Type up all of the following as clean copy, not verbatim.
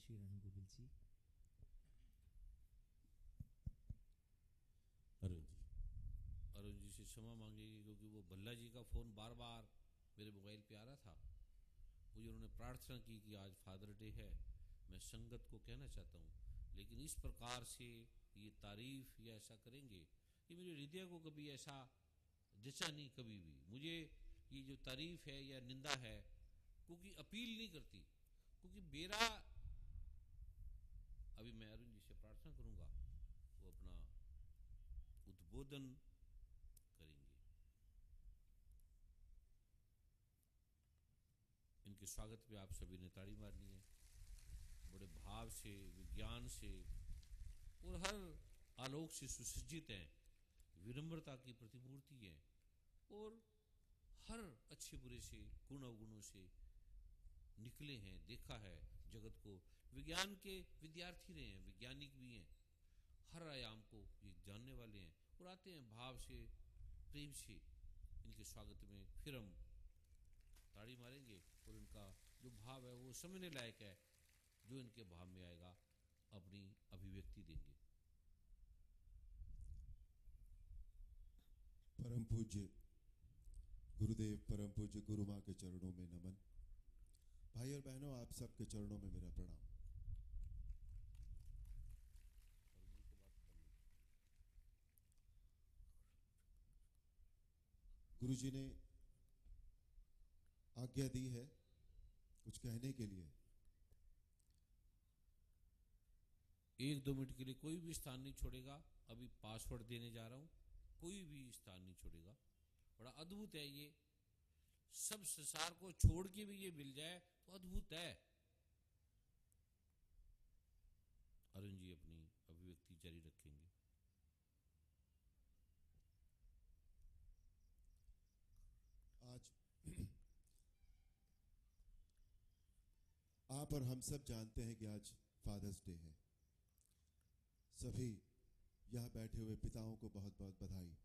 श्री रानी गोविल जी। अरुण जी से क्षमा मांगेगी क्योंकि वो भल्ला जी का फ़ोन बार बार मेरे मोबाइल पे आ रहा था। मुझे उन्होंने प्रार्थना की कि आज फादर डे है, मैं संगत को कहना चाहता हूँ, लेकिन इस प्रकार से ये तारीफ या ऐसा करेंगे, ये मेरे हृदय को कभी ऐसा जचा नहीं कभी भी। मुझे ये जो तारीफ है या निंदा है क्योंकि अपील नहीं करती, क्योंकि मेरा अभी मैं अरुण जी से प्रार्थना करूँगा, वो अपना उद्बोधन करेंगे। इनके स्वागत पे आप सभी ने ताड़ी मारनी है, बड़े भाव से, विज्ञान से और हर आलोक से सुसज्जित हैं, विनम्रता की प्रतिमूर्ति है और हर अच्छे बुरे से गुण अवगुणों से निकले हैं, देखा है जगत को, विज्ञान के विद्यार्थी रहे हैं, वैज्ञानिक भी हैं, हर आयाम को ये जानने वाले हैं और आते हैं भाव से, प्रेम से। इनके स्वागत में फिर हम ताड़ी मारेंगे और इनका जो भाव है वो समझने लायक है, जो इनके भाव में आएगा अपनी अभिव्यक्ति देंगे। परम पूज्य गुरुदेव, परम पूज्य गुरु माँ के चरणों में नमन। भाई और बहनों, आप सबके चरणों में मेरा प्रणाम। गुरु जी ने आज्ञा दी है कुछ कहने के लिए। 1-2 मिनट के लिए कोई भी स्थान नहीं छोड़ेगा। अभी पासवर्ड देने जा रहा हूं, कोई भी स्थान नहीं छोड़ेगा। बड़ा अद्भुत है ये, सब संसार को छोड़ के भी ये मिल जाए तो अद्भुत है। अरुण जी अपनी अभिव्यक्ति जारी रखेंगे। आज आप और हम सब जानते हैं कि आज फादर्स डे है। सभी यहां बैठे हुए पिताओं को बहुत बहुत बधाई।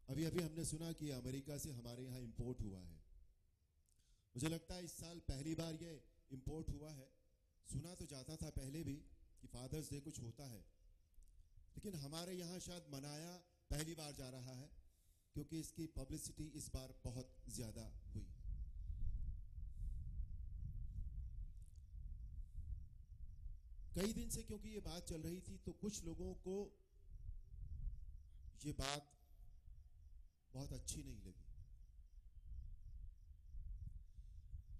अभी अभी हमने सुना कि अमेरिका से हमारे यहाँ इंपोर्ट हुआ है। मुझे लगता है इस साल पहली बार ये इंपोर्ट हुआ है। सुना तो जाता था पहले भी कि फादर्स डे कुछ होता है, लेकिन हमारे यहाँ शायद मनाया पहली बार जा रहा है, क्योंकि इसकी पब्लिसिटी इस बार बहुत ज्यादा हुई। कई दिन से क्योंकि ये बात चल रही थी, तो कुछ लोगों को ये बात बहुत अच्छी नहीं लगी।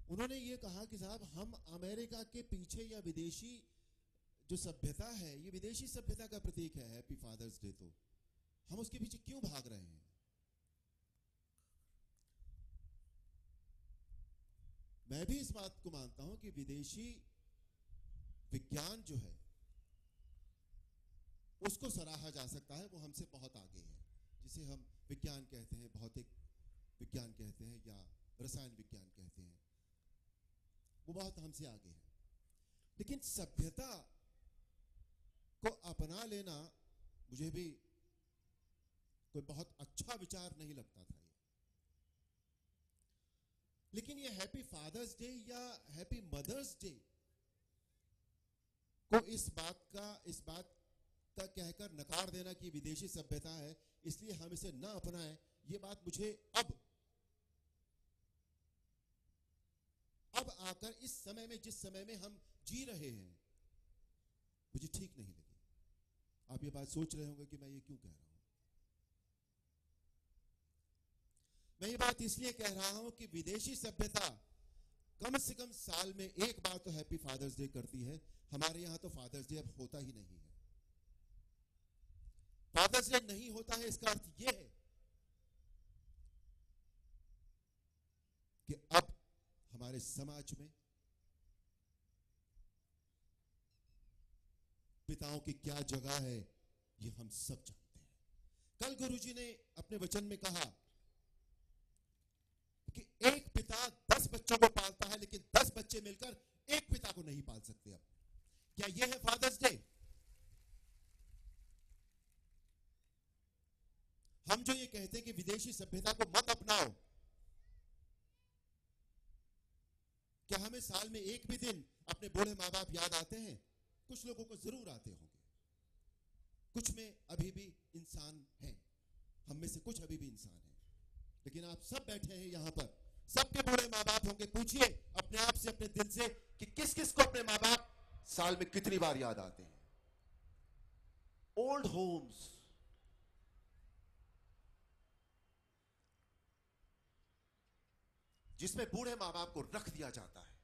उन्होंने ये कहा कि साहब, हम अमेरिका के पीछे या विदेशी जो सभ्यता है, ये विदेशी सभ्यता का प्रतीक है हैप्पी फादर्स डे, तो हम उसके पीछे क्यों भाग रहे हैं। मैं भी इस बात को मानता हूं कि विदेशी विज्ञान जो है उसको सराहा जा सकता है, वो हमसे बहुत आगे है। जिसे हम विज्ञान कहते हैं, भौतिक विज्ञान कहते हैं या रसायन विज्ञान कहते हैं, वो बहुत हमसे आगे है। लेकिन सभ्यता को अपना लेना मुझे भी कोई बहुत अच्छा विचार नहीं लगता था ये। लेकिन ये हैप्पी फादर्स डे या हैप्पी मदर्स डे को इस बात का कहकर नकार देना कि विदेशी सभ्यता है, इसलिए हम इसे ना अपनाएं, ये बात मुझे अब आकर इस समय में, जिस समय में हम जी रहे हैं, मुझे ठीक नहीं लगी। आप ये बात सोच रहे होंगे कि मैं ये क्यों कह रहा हूं। मैं ये बात इसलिए कह रहा हूं कि विदेशी सभ्यता कम से कम साल में एक बार तो हैप्पी फादर्स डे करती है। हमारे यहां तो फादर्स डे अब होता ही नहीं है। फादर्स डे नहीं होता है, इसका अर्थ यह है कि अब हमारे समाज में पिताओं की क्या जगह है, ये हम सब जानते हैं। कल गुरुजी ने अपने वचन में कहा कि एक पिता 10 बच्चों को पालता है, लेकिन 10 बच्चे मिलकर एक पिता को नहीं पाल सकते। अब क्या यह है फादर्स डे? हम जो ये कहते हैं कि विदेशी सभ्यता को मत अपनाओ, क्या हम इस साल में एक भी दिन अपने बूढ़े माँ बाप याद आते हैं? कुछ लोगों को जरूर आते होंगे, कुछ में अभी भी इंसान है, हम में से कुछ अभी भी इंसान है। लेकिन आप सब बैठे हैं यहां पर, सबके बूढ़े माँ बाप होंगे। पूछिए अपने आप से, अपने दिल से कि किस किस को अपने माँ बाप साल में कितनी बार याद आते हैं। ओल्ड होम्स, जिसमें बूढ़े माँ बाप को रख दिया जाता है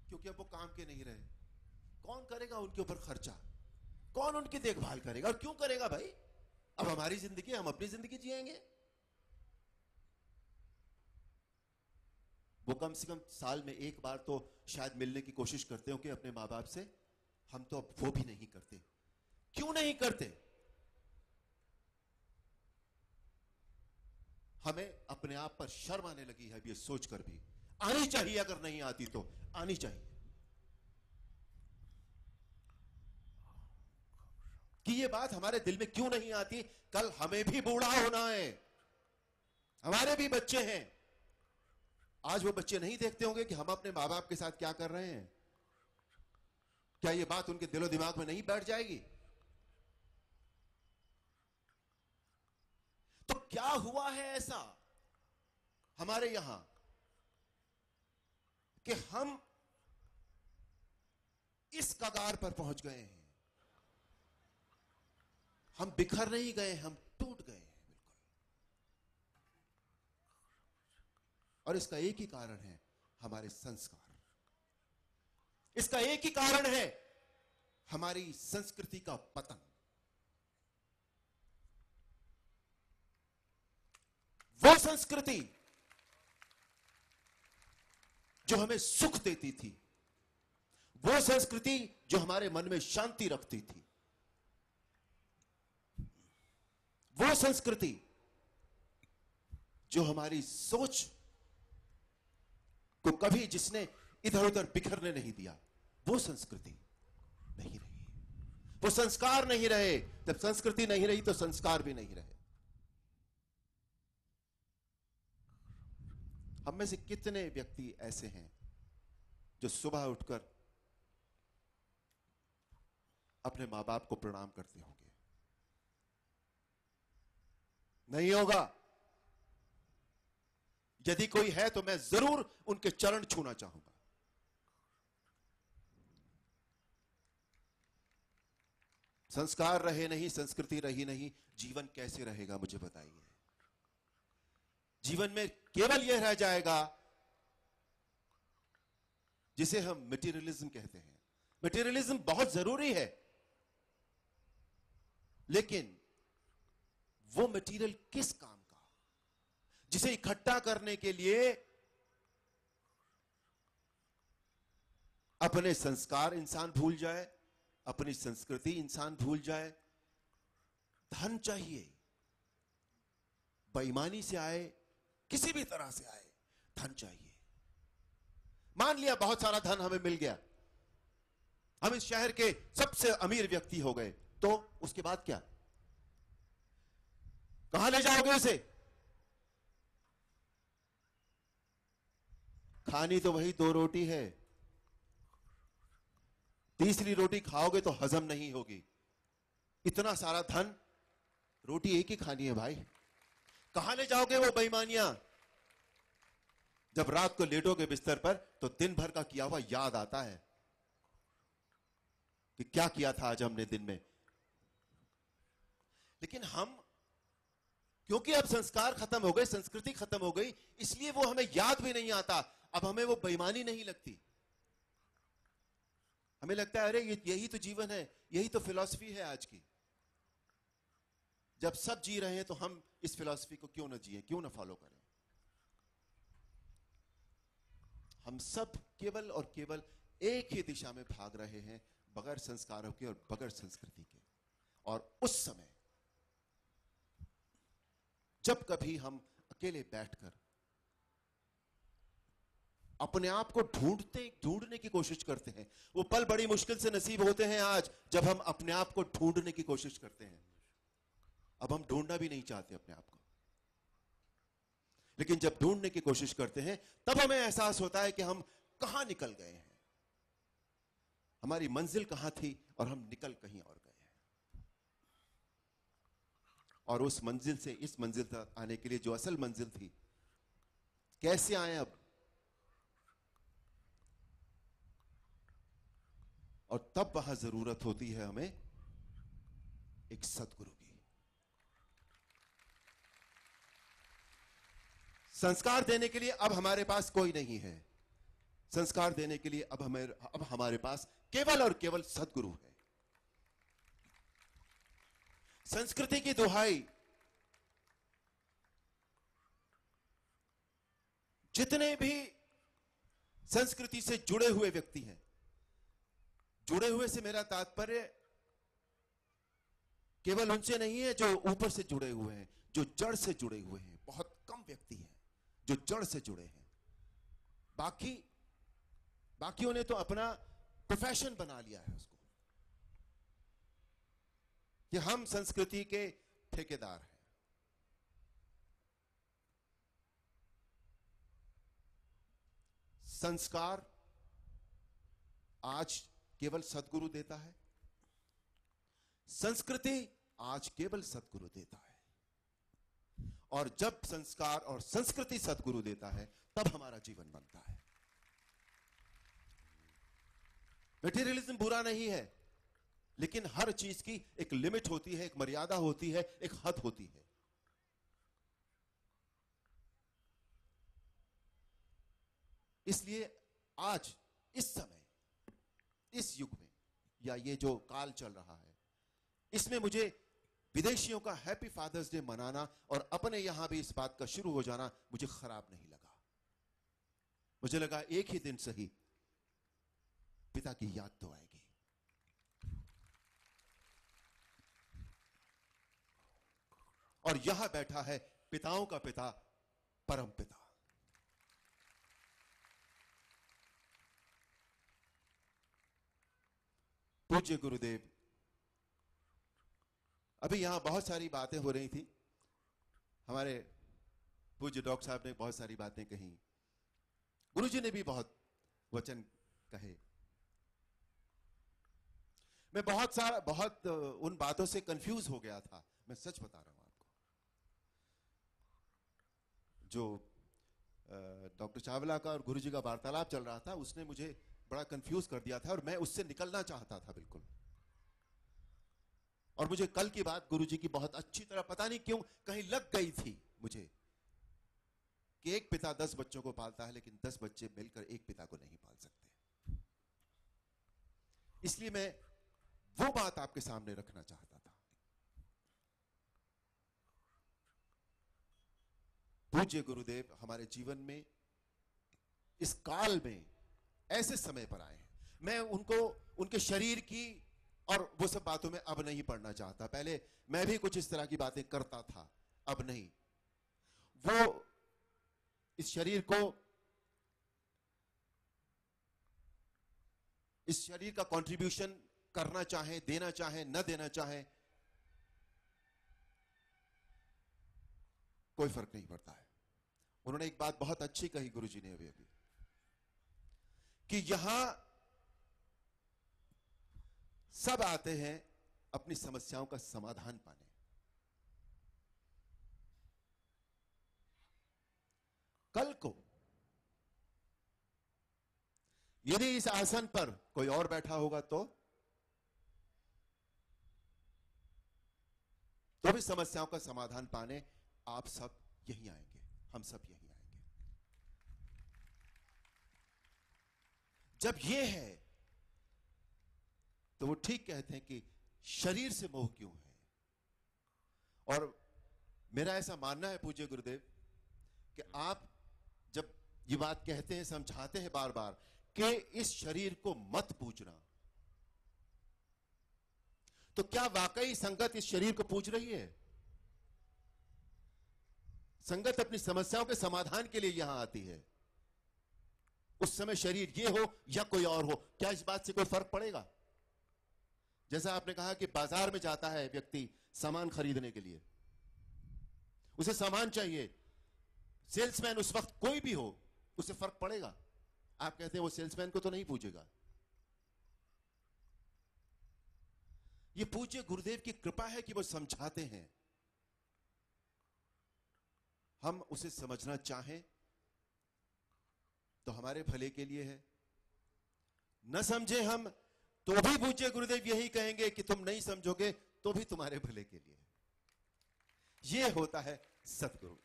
क्योंकि अब वो काम के नहीं रहे, कौन करेगा उनके ऊपर खर्चा, कौन उनकी देखभाल करेगा? और क्यों करेगा भाई? अब हमारी जिंदगी, हम अपनी जिंदगी जिएंगे। वो कम से कम साल में एक बार तो शायद मिलने की कोशिश करते हो कि अपने माँ बाप से। हम तो अब वो भी नहीं करते। क्यों नहीं करते? हमें अपने आप पर शर्म आने लगी है अब ये सोचकर भी। आनी चाहिए, अगर नहीं आती तो आनी चाहिए कि ये बात हमारे दिल में क्यों नहीं आती। कल हमें भी बूढ़ा होना है, हमारे भी बच्चे हैं। आज वो बच्चे नहीं देखते होंगे कि हम अपने माँ बाप के साथ क्या कर रहे हैं? क्या ये बात उनके दिलो दिमाग में नहीं बैठ जाएगी? तो क्या हुआ है ऐसा हमारे यहां कि हम इस कगार पर पहुंच गए हैं? हम बिखर नहीं गए, हम टूट गए हैं बिल्कुल। और इसका एक ही कारण है, हमारे संस्कार। इसका एक ही कारण है, हमारी संस्कृति का पतन। वो संस्कृति जो हमें सुख देती थी, वो संस्कृति जो हमारे मन में शांति रखती थी, वो संस्कृति जो हमारी सोच को कभी जिसने इधर उधर बिखरने नहीं दिया, वो संस्कृति नहीं रही। वो संस्कार नहीं रहे। जब संस्कृति नहीं रही तो संस्कार भी नहीं रहे। हम में से कितने व्यक्ति ऐसे हैं जो सुबह उठकर अपने मां बाप को प्रणाम करते होंगे? नहीं होगा। यदि कोई है तो मैं जरूर उनके चरण छूना चाहूंगा। संस्कार रहे नहीं, संस्कृति रही नहीं, जीवन कैसे रहेगा मुझे बताइए। जीवन में केवल यह रह जाएगा जिसे हम मटेरियलिज्म कहते हैं। मटेरियलिज्म बहुत जरूरी है, लेकिन वो मटेरियल किस काम का, जिसे इकट्ठा करने के लिए अपने संस्कार इंसान भूल जाए, अपनी संस्कृति इंसान भूल जाए। धन चाहिए, बेईमानी से आए, किसी भी तरह से आए, धन चाहिए। मान लिया बहुत सारा धन हमें मिल गया, हम इस शहर के सबसे अमीर व्यक्ति हो गए, तो उसके बाद क्या? कहां ले जाओगे उसे? खानी तो वही 2 रोटी है, तीसरी रोटी खाओगे तो हजम नहीं होगी। इतना सारा धन, रोटी एक ही खानी है भाई। कहां ले जाओगे वो बेईमानियां? जब रात को लेटोगे बिस्तर पर तो दिन भर का किया हुआ याद आता है कि क्या किया था आज हमने दिन में। लेकिन हम, क्योंकि अब संस्कार खत्म हो गए, संस्कृति खत्म हो गई, इसलिए वो हमें याद भी नहीं आता। अब हमें वो बेईमानी नहीं लगती। हमें लगता है अरे यही तो जीवन है, यही तो फिलॉसफी है आज की। जब सब जी रहे हैं तो हम इस फिलॉसफी को क्यों ना जिए, क्यों ना फॉलो करें? हम सब केवल और केवल एक ही दिशा में भाग रहे हैं, बगैर संस्कारों के और बगैर संस्कृति के। और उस समय जब कभी हम अकेले बैठकर अपने आप को ढूंढने की कोशिश करते हैं, वो पल बड़ी मुश्किल से नसीब होते हैं आज, जब हम अपने आप को ढूंढने की कोशिश करते हैं। अब हम ढूंढना भी नहीं चाहते अपने आप को, लेकिन जब ढूंढने की कोशिश करते हैं तब हमें एहसास होता है कि हम कहां निकल गए हैं, हमारी मंजिल कहां थी और हम निकल कहीं और गए हैं। और उस मंजिल से इस मंजिल तक आने के लिए जो असल मंजिल थी, कैसे आए अब, और तब वहां जरूरत होती है हमें एक सद्गुरु की। संस्कार देने के लिए अब हमारे पास कोई नहीं है, संस्कार देने के लिए अब हमारे पास केवल और केवल सद्गुरु है। संस्कृति की दुहाई, जितने भी संस्कृति से जुड़े हुए व्यक्ति हैं, जुड़े हुए से मेरा तात्पर्य केवल उनसे नहीं है जो ऊपर से जुड़े हुए हैं, जो जड़ से जुड़े हुए हैं। बहुत कम व्यक्ति हैं जो जड़ से जुड़े हैं, बाकियों ने तो अपना प्रोफेशन बना लिया है उसको, कि हम संस्कृति के ठेकेदार हैं। संस्कार आज केवल सद्गुरु देता है, संस्कृति आज केवल सद्गुरु देता है। और जब संस्कार और संस्कृति सद्गुरु देता है तब हमारा जीवन बनता है। मटेरियलिज्म बुरा नहीं है, लेकिन हर चीज की एक लिमिट होती है, एक मर्यादा होती है, एक हद होती है। इसलिए आज इस समय, इस युग में, या ये जो काल चल रहा है, इसमें मुझे विदेशियों का हैप्पी फादर्स डे मनाना और अपने यहां भी इस बात का शुरू हो जाना मुझे खराब नहीं लगा। मुझे लगा एक ही दिन सही पिता की याद तो आएगी। और यहां बैठा है पिताओं का पिता, परम पिता। पूज्य गुरुदेव। अभी यहां बहुत सारी बातें हो रही थी, हमारे पूज्य डॉक्टर साहब ने बहुत सारी बातें कही, गुरुजी ने भी बहुत वचन कहे। मैं बहुत उन बातों से कंफ्यूज हो गया था, मैं सच बता रहा हूं आपको। जो डॉक्टर चावला का और गुरुजी का वार्तालाप चल रहा था, उसने मुझे बड़ा कंफ्यूज कर दिया था और मैं उससे निकलना चाहता था बिल्कुल। और मुझे कल की बात गुरुजी की बहुत अच्छी तरह, पता नहीं क्यों कहीं लग गई थी मुझे, कि एक पिता 10 बच्चों को पालता है लेकिन 10 बच्चे मिलकर एक पिता को नहीं पाल सकते। इसलिए मैं वो बात आपके सामने रखना चाहता था। पूज्य गुरुदेव हमारे जीवन में, इस काल में ऐसे समय पर आए हैं। मैं उनको, उनके शरीर की और वो सब बातों में अब नहीं पढ़ना चाहता। पहले मैं भी कुछ इस तरह की बातें करता था, अब नहीं। वो इस शरीर को, इस शरीर का कंट्रीब्यूशन करना चाहे, देना चाहे, न देना चाहे, कोई फर्क नहीं पड़ता है। उन्होंने एक बात बहुत अच्छी कही गुरुजी ने अभी कि यहां सब आते हैं अपनी समस्याओं का समाधान पाने। कल को यदि इस आसन पर कोई और बैठा होगा तो भी समस्याओं का समाधान पाने आप सब यहीं आएंगे, हम सब यहीं आएंगे। जब ये है तो वो ठीक कहते हैं कि शरीर से मोह क्यों है। और मेरा ऐसा मानना है पूज्य गुरुदेव कि आप जब ये बात कहते हैं, समझाते हैं बार बार कि इस शरीर को मत पूजना, तो क्या वाकई संगत इस शरीर को पूज रही है? संगत अपनी समस्याओं के समाधान के लिए यहां आती है। उस समय शरीर ये हो या कोई और हो, क्या इस बात से कोई फर्क पड़ेगा? जैसा आपने कहा कि बाजार में जाता है व्यक्ति सामान खरीदने के लिए, उसे सामान चाहिए, सेल्समैन उस वक्त कोई भी हो, उसे फर्क पड़ेगा? आप कहते हैं वो सेल्समैन को तो नहीं पूछेगा। ये पूज्य गुरुदेव की कृपा है कि वो समझाते हैं। हम उसे समझना चाहें तो हमारे भले के लिए है, न समझे हम तो भी पूज्य गुरुदेव यही कहेंगे कि तुम नहीं समझोगे तो भी तुम्हारे भले के लिए है। ये होता है सतगुरु,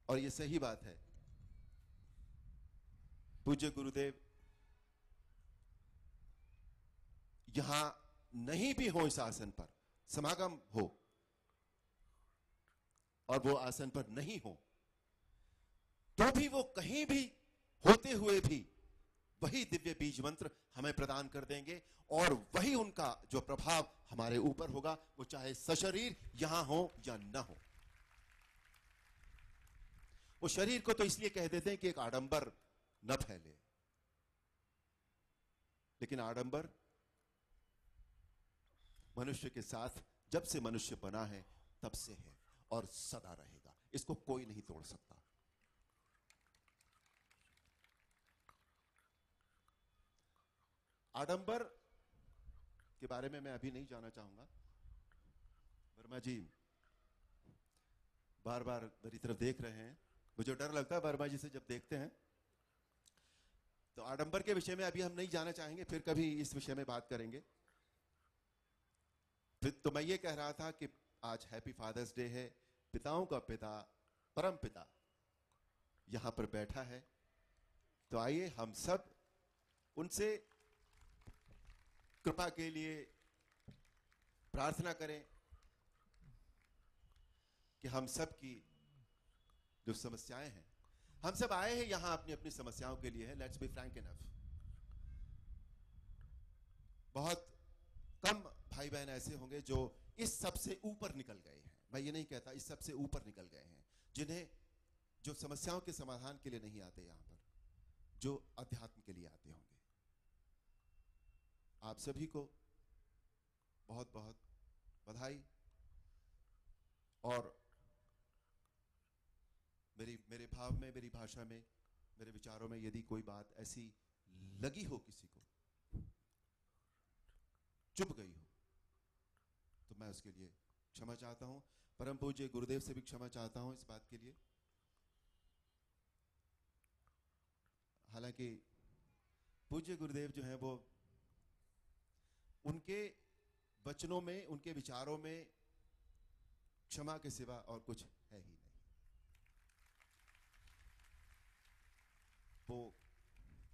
और ये सही बात है। पूज्य गुरुदेव यहां नहीं भी हो, इस आसन पर समागम हो और वो आसन पर नहीं हो, तो भी वो कहीं भी होते हुए भी वही दिव्य बीज मंत्र हमें प्रदान कर देंगे, और वही उनका जो प्रभाव हमारे ऊपर होगा, वो चाहे सशरीर यहां हो या ना हो। वो शरीर को तो इसलिए कह देते हैं कि एक आडंबर न फैले, लेकिन आडंबर मनुष्य के साथ जब से मनुष्य बना है तब से है और सदा रहेगा, इसको कोई नहीं तोड़ सकता। आडंबर के बारे में मैं अभी नहीं जाना चाहूंगा। वर्मा जी बार बार मेरी तरफ देख रहे हैं, मुझे डर लगता है वर्मा जी से जब देखते हैं। तो आडंबर के विषय में अभी हम नहीं जाना चाहेंगे, फिर कभी इस विषय में बात करेंगे। फिर तो मैं ये कह रहा था कि आज हैप्पी फादर्स डे है, पिताओं का पिता परम पिता यहां पर बैठा है, तो आइए हम सब उनसे कृपा के लिए प्रार्थना करें कि हम सब की जो समस्याएं हैं, हम सब आए हैं यहां अपनी अपनी समस्याओं के लिए है। Let's be frank enough. बहुत कम भाई बहन ऐसे होंगे जो इस सब से ऊपर निकल गए हैं। मैं ये नहीं कहता, इस सब से ऊपर निकल गए हैं, जिन्हें जो समस्याओं के समाधान के लिए नहीं आते यहां पर, जो अध्यात्म के लिए आते होंगे। आप सभी को बहुत बहुत बधाई। और मेरे भाव में, मेरी भाषा में, मेरे विचारों में यदि कोई बात ऐसी लगी हो, किसी को चुभ गई हो, तो मैं उसके लिए क्षमा चाहता हूं। परम पूज्य गुरुदेव से भी क्षमा चाहता हूं इस बात के लिए। हालांकि पूज्य गुरुदेव जो है वो, उनके वचनों में, उनके विचारों में क्षमा के सिवा और कुछ है ही नहीं। वो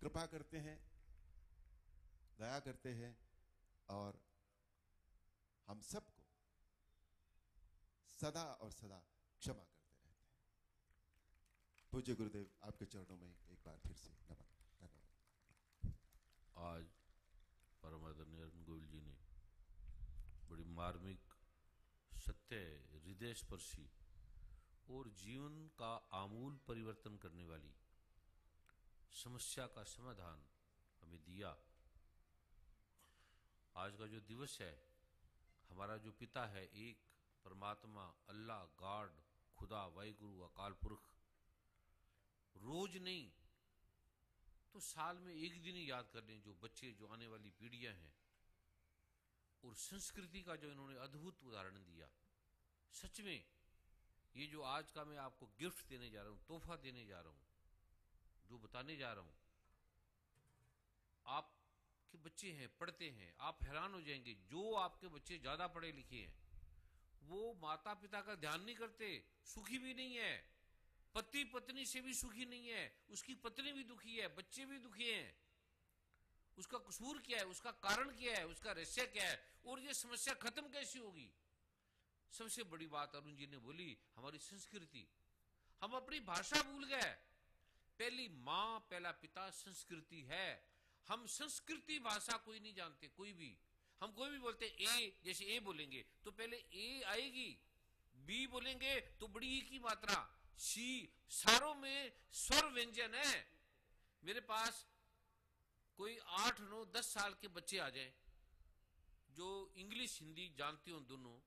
कृपा करते हैं, दया करते हैं, और हम सबको सदा और सदा क्षमा करते रहते हैं। पूज्य गुरुदेव आपके चरणों में एक बार फिर से नमन। धन्यवाद। आज परम आदरणीय अरुण गोविल जी ने बड़ी मार्मिक, सत्य, हृदय स्पर्शी और जीवन का आमूल परिवर्तन करने वाली समस्या का समाधान हमें दिया। आज का जो दिवस है, हमारा जो पिता है, एक परमात्मा, अल्लाह, गॉड, खुदा, वाहिगुरु, अकाल पुरख, रोज नहीं तो साल में एक दिन ही याद कर लें, जो बच्चे, जो आने वाली पीढ़ियां हैं, और संस्कृति का जो इन्होंने अद्भुत उदाहरण दिया। सच में ये जो आज का मैं आपको गिफ्ट देने जा रहा हूं, तोहफा देने जा रहा हूं, जो बताने जा रहा हूं, आपके बच्चे हैं, पढ़ते हैं, आप हैरान हो जाएंगे। जो आपके बच्चे ज्यादा पढ़े लिखे हैं, वो माता पिता का ध्यान नहीं करते, सुखी भी नहीं है, पति पत्नी से भी सुखी नहीं है, उसकी पत्नी भी दुखी है, बच्चे भी दुखी हैं। उसका कसूर क्या है, उसका कारण क्या है, उसका रहस्य क्या है, और ये समस्या खत्म कैसी होगी? सबसे बड़ी बात अरुण जी ने बोली, हमारी संस्कृति। हम अपनी भाषा भूल गए। पहली मां, पहला पिता संस्कृति है। हम संस्कृति भाषा कोई नहीं जानते, कोई भी। हम कोई भी बोलते ए, जैसे ए बोलेंगे तो पहले ए आएगी, बी बोलेंगे तो बड़ी ई की मात्रा, सी, सारों में स्वर व्यंजन है। मेरे पास कोई 8, 9, 10 साल के बच्चे आ जाए जो इंग्लिश हिंदी जानते हो दोनों,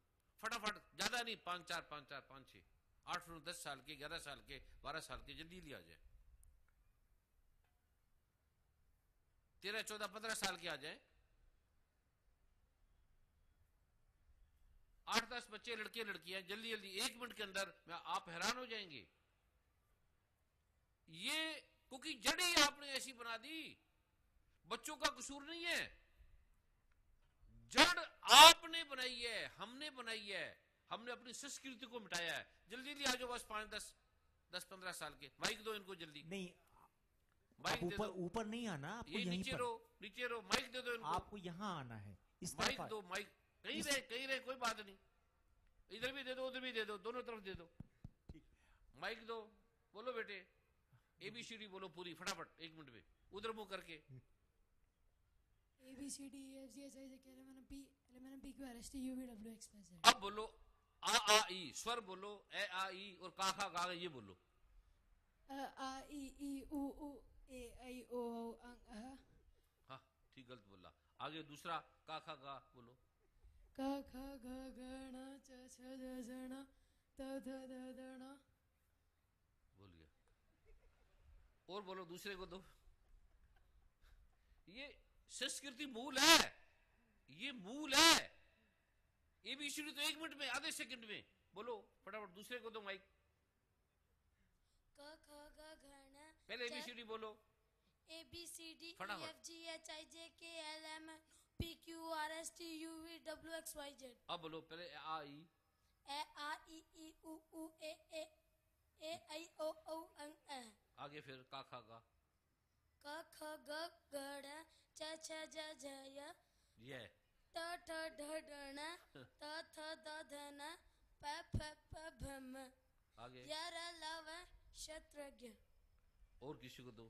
फटाफट, ज्यादा नहीं, 5, 4, 5, 4, 5, 6, 8 9 10 साल के, 11 साल के, 12 साल के जल्दी लिया जाए, 13 14 15 साल के आ जाए, 8 10 बच्चे लड़के लड़कियां जल्दी जल्दी 1 मिनट के अंदर आप हैरान हो जाएंगे। ये क्योंकि जड़ ही आपने ऐसी बना दी, बच्चों का कसूर नहीं है, जड़ आपने बनाई है, हमने बनाई है, हमने अपनी संस्कृति को मिटाया है। जल्दी जल्दी आ जाओ, बस 5 10 15 साल के, माइक दो इनको जल्दी। नहीं, माइक दे दो, ऊपर नहीं आना, आपको ये यहीं नीचे पर रो, नीचे रो, माइक दे दो इनको, आपको यहाँ आना है, इस माइक तरफ दो, माइक कहीं रहे कोई बात नहीं, इधर भी दे दो उधर भी दे दो, दोनों तरफ दे दो, माइक दो, बोलो बेटे ABCD बोलो पूरी फटाफट 1 मिनट में, उधर मुंह करके। ABCD EFG HIJ KLMNOP PQRSTUVWXYZ। अब बोलो आ आ ई, स्वर बोलो, ए आ ई और का खा गा ये बोलो। आ ई ई उ ऊ ए आई ओ औ अं हाँ ठीक, गलत बोला। आगे दूसरा का खा गा बोलो। क ख ग घ ण च छ ज झ ण त थ द ध ण। बोल गया। और बोलो दूसरे को दो। ये संस्कृति मूल है, ये मूल है। ABCD तो 1 मिनट में, आधे सेकंड में बोलो फटाफट। दूसरे को दो माइक। क ख ग घ ण पहले ABCD बोलो ABCD फटाफट। EFG HIJ KLM PQRSTUVWXYZ। अब बोलो पहले आ ई, ए आ ई ई उ ऊ ए आई ओ औ अं अ। आगे फिर का खा गा। क ख ग घ ङ च छ ज झ य ये त ठ ढ ढ ण त थ द ध न प फ प भ म। आगे य र ल व शत्रज्ञ। और किसी को दो।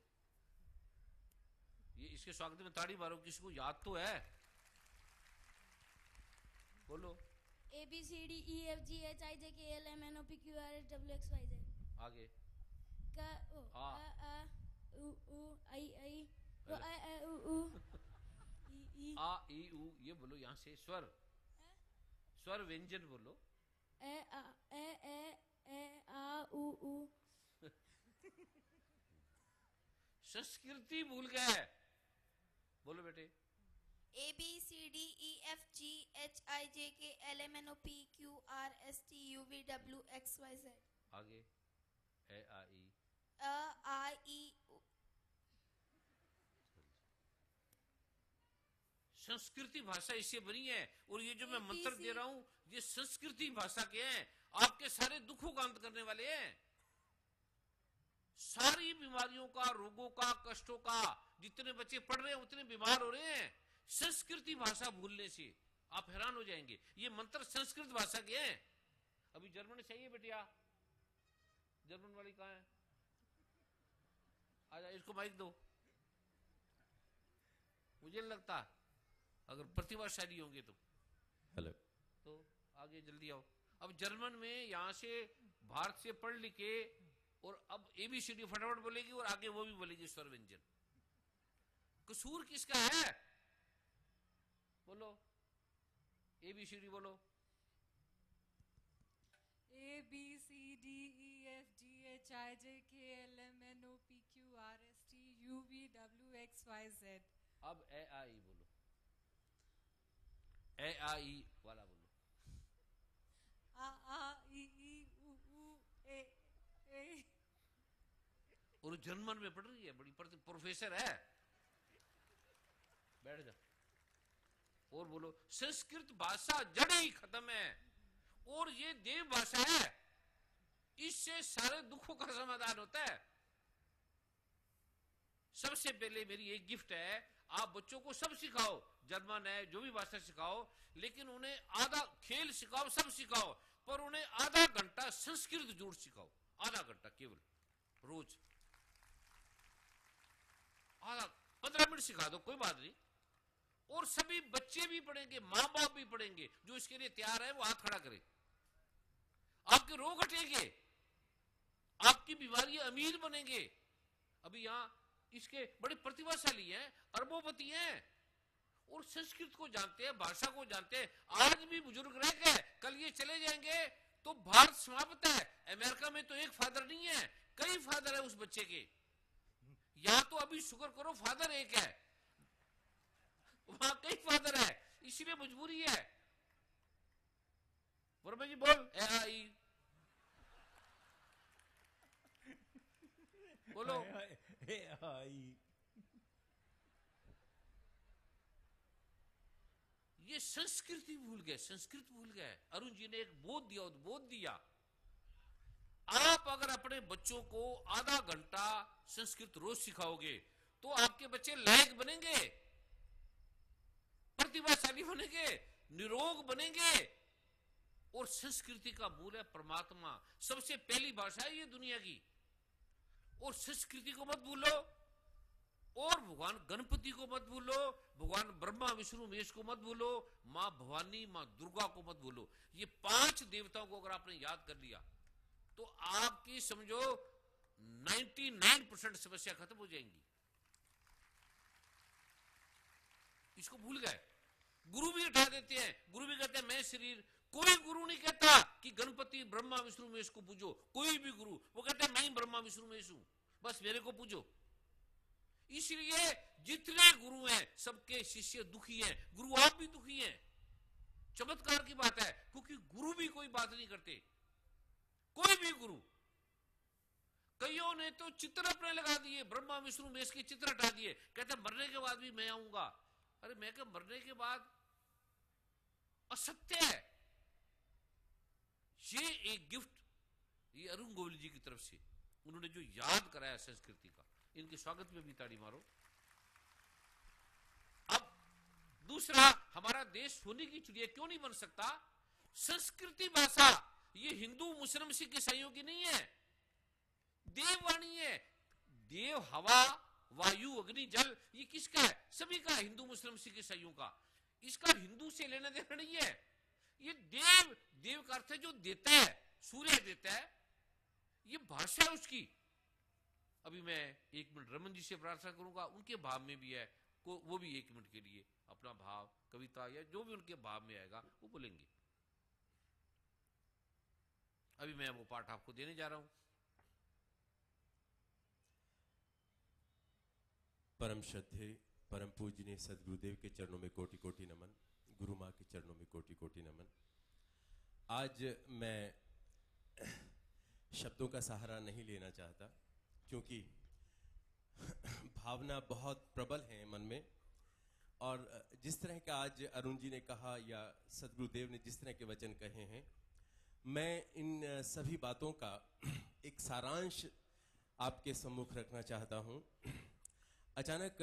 ये इसके स्वागत में ताड़ी मारो, किसी को याद तो है। बोलो ABCD EFG HIJ KLM NOP QRSWXYZ। आगे क ओ आ। अ उ ऊ आई ओ अ उ ऊ ई आ ई उ ये बोलो। यहाँ से स्वर, स्वर व्यंजन बोलो। ए आ उ ऊ। संस्कृति भूल गए। बोलो बेटे ABCD EFG HIJ KLM NOP QRSTUVWXYZ। आगे ए आ ई आ ई उ। संस्कृति भाषा इससे बनी है। और ये जो मैं मंत्र ABC दे रहा हूं ये संस्कृति भाषा के हैं, आपके सारे दुखों का अंत करने वाले हैं। सारी बीमारियों का, रोगों का, कष्टों का, जितने बच्चे पढ़ रहे हैं उतने बीमार हो रहे हैं संस्कृति भाषा भूलने से। आप हैरान हो जाएंगे, ये मंत्र संस्कृत भाषा के हैं। अभी जर्मन चाहिए बेटिया, जर्मन वाली कहाँ है? आजा, इसको माइक दो। मुझे नहीं लगता अगर प्रतिभाशाली होंगे तो। हेलो, तो आगे जल्दी आओ। अब जर्मन में यहां से भारत से पढ़ लिखे और अब ABCD फटाफट बोलेगी और आगे वो भी बोलेगी स्वर व्यंजन। कसूर किसका है? बोलो ABCD बोलो। ABCD EFG HIJ KLM NOP QRSTUVWXYZ। अब ए आ ई बोलो, ए आ ई वाला बोलो। आ ई ई उ ऊ ए ए। और जर्मन में पढ़ रही है, बड़ी प्रोफेसर है। बैठ जा। और बोलो संस्कृत भाषा जड़ ही खत्म है और ये देव भाषा है, इससे सारे दुखों का समाधान होता है। सबसे पहले मेरी एक गिफ्ट है, आप बच्चों को सब सिखाओ, जर्मन है जो भी भाषा सिखाओ, लेकिन उन्हें आधा खेल सिखाओ, सब सिखाओ, पर उन्हें आधा घंटा संस्कृत जरूर सिखाओ। आधा घंटा केवल रोज, आधा 15 मिनट सिखा दो, कोई बात नहीं। और सभी बच्चे भी पढ़ेंगे, मां बाप भी पढ़ेंगे। जो इसके लिए तैयार है वो हाथ खड़ा करे। आपके रोग हटेंगे, आपकी बीमारियां अमीर बनेंगे। अभी यहां इसके बड़े प्रतिभाशाली हैं, अरबोपति हैं और संस्कृत को जानते हैं, भाषा को जानते हैं। आज भी बुजुर्ग रह गए, कल ये चले जाएंगे तो भारत समाप्त है। अमेरिका में तो एक फादर नहीं है, कई फादर है उस बच्चे के। यहां तो अभी शुक्र करो फादर एक है, वहां कई फादर है, इसलिए मजबूरी है। वर्मा जी बोल AI बोलो। ये संस्कृति भूल गए, संस्कृत भूल गए। अरुण जी ने एक बोध दिया, उद्बोध दिया। आप अगर अपने बच्चों को आधा घंटा संस्कृत रोज सिखाओगे तो आपके बच्चे लायक बनेंगे, प्रतिभाशाली बनेंगे, निरोग बनेंगे। और संस्कृति का मूल है परमात्मा, सबसे पहली भाषा है ये दुनिया की। और संस्कृति को मत भूलो, और भगवान गणपति को मत भूलो, भगवान ब्रह्मा विष्णु महेश को मत भूलो, मां भवानी मां दुर्गा को मत भूलो। ये 5 देवताओं को अगर आपने याद कर लिया तो आपकी समझो 99% समस्या खत्म हो जाएंगी। इसको भूल गए। गुरु भी उठा देते हैं, गुरु भी कहते हैं मैं शरीर। कोई गुरु नहीं कहता कि गणपति ब्रह्मा विष्णु महेश को पूजो, कोई भी गुरु। वो कहते हैं मैं ही ब्रह्मा विष्णु महेश हूं, बस मेरे को पूजो। इसलिए जितने गुरु हैं सबके शिष्य दुखी हैं, गुरु आप भी दुखी हैं। चमत्कार की बात है, क्योंकि गुरु भी कोई बात नहीं करते, कोई भी गुरु। कईयों ने तो चित्र अपने लगा दिए, ब्रह्मा विष्णु महेश के चित्र हटा दिए, कहते मरने के बाद भी मैं आऊंगा। अरे मैं क्या, मरने के बाद असत्य है। ये एक गिफ्ट ये अरुण गोविल जी की तरफ से उन्होंने जो याद कराया संस्कृति का, इनके स्वागत में भी ताड़ी मारो। अब दूसरा, हमारा देश सोने की चिड़िया क्यों नहीं बन सकता? संस्कृति भाषा ये हिंदू मुस्लिम सिख ईसाइयों की नहीं है, देववाणी है। देव हवा वायु अग्नि जल ये किसका है? सभी का, हिंदू मुस्लिम सिख ईसाइयों का। इसका हिंदू से लेना देना नहीं है। ये देव, देव का अर्थ है जो देता है, सूर्य देता है, ये भाषा है उसकी। अभी मैं 1 मिनट रमन जी से प्रार्थना करूंगा, उनके भाव में भी है, वो भी 1 मिनट के लिए अपना भाव, कविता या जो भी उनके भाव में आएगा वो बोलेंगे। अभी मैं वो पाठ आपको देने जा रहा हूं। परम श्रद्धेय परम पूजनीय सदगुरुदेव के चरणों में कोटि कोटि नमन, गुरु माँ के चरणों में कोटि कोटि नमन। आज मैं शब्दों का सहारा नहीं लेना चाहता, क्योंकि भावना बहुत प्रबल है मन में। और जिस तरह का आज अरुण जी ने कहा या सदगुरुदेव ने जिस तरह के वचन कहे हैं, मैं इन सभी बातों का एक सारांश आपके सम्मुख रखना चाहता हूँ। अचानक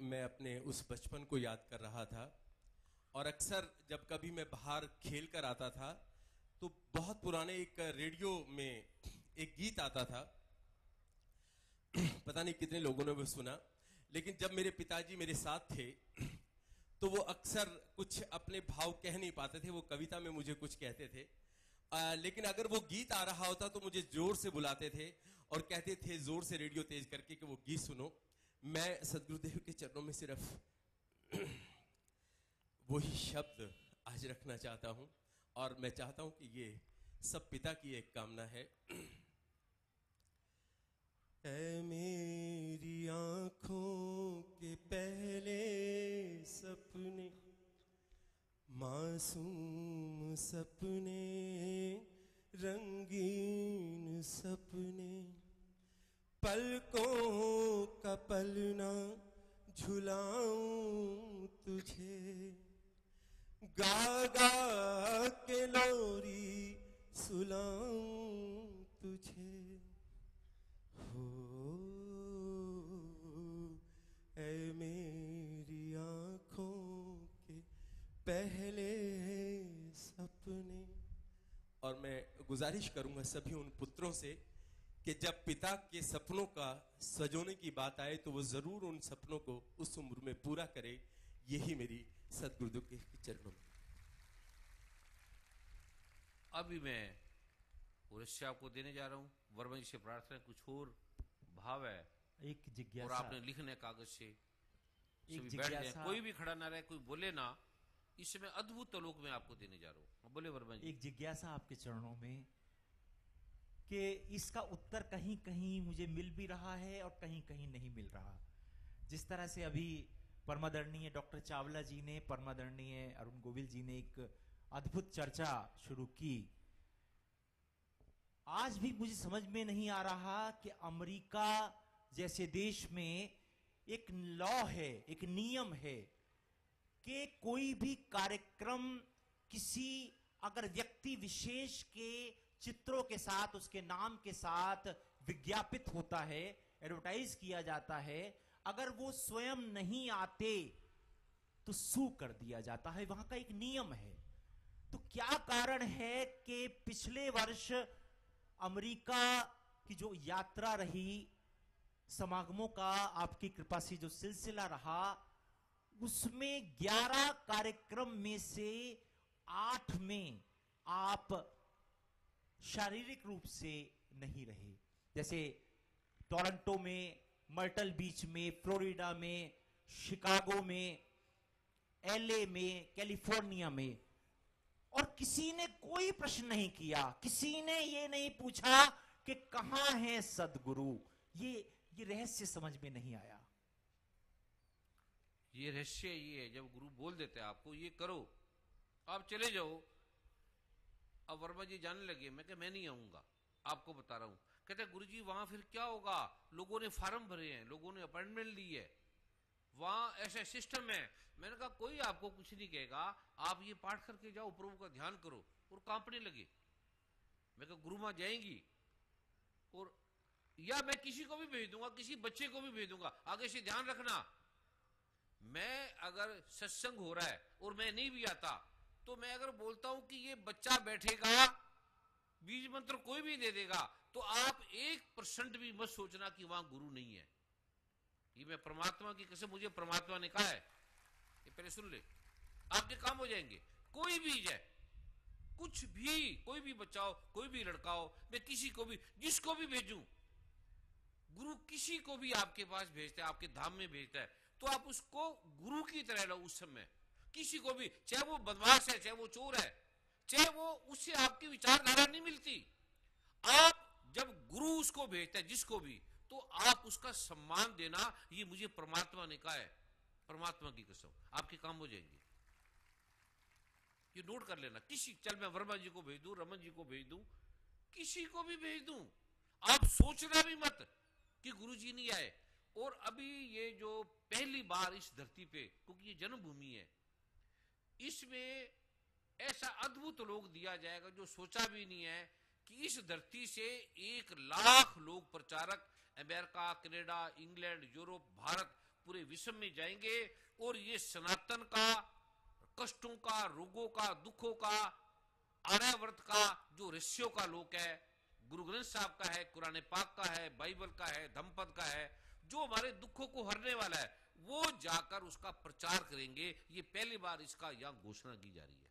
मैं अपने उस बचपन को याद कर रहा था, और अक्सर जब कभी मैं बाहर खेल कर आता था तो बहुत पुराने एक रेडियो में एक गीत आता था, पता नहीं कितने लोगों ने वो सुना, लेकिन जब मेरे पिताजी मेरे साथ थे तो वो अक्सर कुछ अपने भाव कह नहीं पाते थे, वो कविता में मुझे कुछ कहते थे। लेकिन अगर वो गीत आ रहा होता तो मुझे जोर से बुलाते थे और कहते थे जोर से रेडियो तेज करके कि वो गीत सुनो। मैं सदगुरुदेव के चरणों में सिर्फ वही शब्द आज रखना चाहता हूं, और मैं चाहता हूं कि ये सब पिता की एक कामना है। ऐ मेरी आंखों के पहले सपने, मासूम सपने, रंगीन सपने, पलकों का पलना झुलाऊं तुझे, गा गा के लोरी सुलाऊं तुझे। हो ऐ मेरी आंखों के पहले सपने। और मैं गुजारिश करूंगा सभी उन पुत्रों से कि जब पिता के सपनों का सजोने की बात आए तो वो जरूर उन सपनों को उस उम्र में पूरा करे। यही मेरी सदगुरुदेव के चरणों में। अभी मैं उड़ीसा आपको देने जा रहा हूं। वर्मा जी से प्रार्थना, कुछ और भाव है एक जिज्ञासा, और आपने लिखने कागज से एक सभी बैठ जाए, जिज्ञासा, कोई भी खड़ा ना रहे, कोई बोले ना, इसमें अद्भुत आलोक मैं आपको देने जा रहा हूँ। बोले वर्मा जी। एक जिज्ञासा आपके चरणों में कि इसका उत्तर कहीं कहीं मुझे मिल भी रहा है और कहीं कहीं नहीं मिल रहा। जिस तरह से अभी परमादरणीय डॉक्टर चावला जी ने, परमादरणीय अरुण गोविल जी ने एक अद्भुत चर्चा शुरू की, आज भी मुझे समझ में नहीं आ रहा कि अमेरिका जैसे देश में एक लॉ है, एक नियम है कि कोई भी कार्यक्रम किसी अगर व्यक्ति विशेष के चित्रों के साथ, उसके नाम के साथ विज्ञापित होता है, एडवर्टाइज किया जाता है, अगर वो स्वयं नहीं आते तो सू कर दिया जाता है। वहां का एक नियम है। तो क्या कारण है कि पिछले वर्ष अमेरिका की जो यात्रा रही, समागमों का आपकी कृपा से जो सिलसिला रहा, उसमें 11 कार्यक्रम में से 8 में आप शारीरिक रूप से नहीं रहे। जैसे टोरंटो में, मर्टल बीच में, फ्लोरिडा में, शिकागो में, एलए में, कैलिफोर्निया में। और किसी ने कोई प्रश्न नहीं किया, किसी ने ये नहीं पूछा कि कहां है सदगुरु। ये रहस्य समझ में नहीं आया। ये रहस्य ये है, जब गुरु बोल देते हैं आपको ये करो, आप चले जाओ। अब वर्मा जी जाने लगे, मैं क्या मैं नहीं आऊंगा, आपको बता रहा हूं। कहते गुरु जी वहां फिर क्या होगा, लोगों ने फार्म भरे हैं, लोगों ने अपॉइंटमेंट ली है, वहां ऐसा सिस्टम है। मैंने कहा कोई आपको कुछ नहीं कहेगा, आप ये पाठ करके जाओ, प्रभु का ध्यान करो। और कांपने लगे। मैं कहा गुरु मां जाएंगी, और या मैं किसी को भी भेज दूंगा, किसी बच्चे को भी भेज दूंगा, आगे से ध्यान रखना। मैं अगर सत्संग हो रहा है और मैं नहीं भी आता, तो मैं अगर बोलता हूं कि ये बच्चा बैठेगा, बीज मंत्र कोई भी दे देगा, तो आप 1% भी मत सोचना कि वहां गुरु नहीं है। ये मैं परमात्मा की कसम, मुझे परमात्मा ने कहा है, ये पहले सुन ले, आपके काम हो जाएंगे। कोई बीज है, कुछ भी, कोई भी बच्चा हो, कोई भी लड़का हो, मैं किसी को भी, जिसको भी भेजूं, गुरु किसी को भी आपके पास भेजता है, आपके धाम में भेजता है, तो आप उसको गुरु की तरह लो। उस समय किसी को भी, चाहे वो बदमाश है, चाहे वो चोर है, चाहे वो, उससे आपकी विचारधारा नहीं मिलती, आप जब गुरु उसको भेजता है जिसको भी, तो आप उसका सम्मान देना। ये मुझे परमात्मा ने कहा है, परमात्मा की कसम, आपके काम हो जाएंगे। ये नोट कर लेना। किसी, चल मैं वर्मा जी को भेज दूं, रमन जी को भेज दूं, किसी को भी भेज दूं, आप सोचना भी मत कि गुरु जी नहीं आए। और अभी ये जो पहली बार इस धरती पे, क्योंकि ये जन्मभूमि है, इसमें ऐसा अद्भुत लोग दिया जाएगा जो सोचा भी नहीं है कि इस धरती से 1 लाख लोग प्रचारक America, Canada, England, Europe, Bharat, पूरे विश्व में जाएंगे। और ये सनातन का, कष्टों का, रोगों का, दुखों का, आर्यावर्त का जो ऋषियों का लोक है, गुरु ग्रंथ साहब का है, कुरान पाक का है, बाइबल का है, धम्मपद का है, जो हमारे दुखों को हरने वाला है, वो जाकर उसका प्रचार करेंगे। ये पहली बार इसका यहां घोषणा की जा रही है।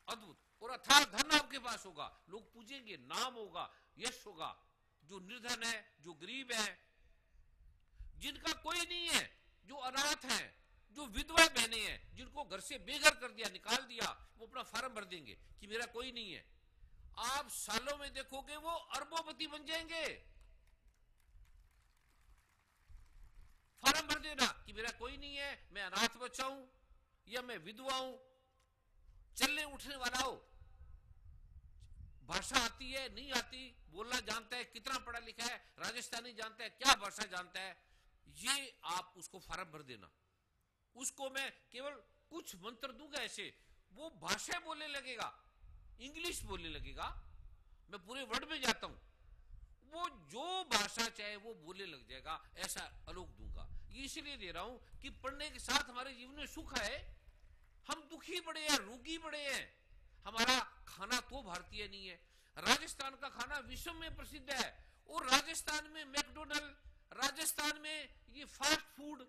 अद्भुत। और अथाह धन आपके पास होगा, लोग पूजेंगे, नाम होगा, यश होगा। जो निर्धन है, जो गरीब है, जिनका कोई नहीं है, जो अनाथ है, जो विधवा बहनें हैं, जिनको घर से बेघर कर दिया, निकाल दिया, वो अपना फार्म भर देंगे कि मेरा कोई नहीं है। आप सालों में देखोगे वो अरबोपति बन जाएंगे। फार्म भर देना कि मेरा कोई नहीं है, मैं अनाथ बच्चा हूं, या मैं विधवा हूं, चलने उठने वाला हो, भाषा आती है नहीं आती, बोलना जानता है, कितना पढ़ा लिखा है, राजस्थानी जानता है, क्या भाषा जानता है, ये आप उसको फार्म भर देना। उसको मैं केवल कुछ मंत्र दूंगा ऐसे, वो भाषा बोलने लगेगा, इंग्लिश बोलने लगेगा, मैं पूरे वर्ल्ड में जाता हूं, वो जो भाषा चाहे वो बोलने लग जाएगा। ऐसा आलोक दूंगा। ये इसलिए दे रहा हूं कि पढ़ने के साथ हमारे जीवन में सुख है। हम दुखी बड़े हैं, रोगी बड़े हैं, हमारा खाना तो भारतीय नहीं है। राजस्थान का खाना विश्व में प्रसिद्ध है, और राजस्थान में मैकडोनल्ड, राजस्थान में ये फास्ट फूड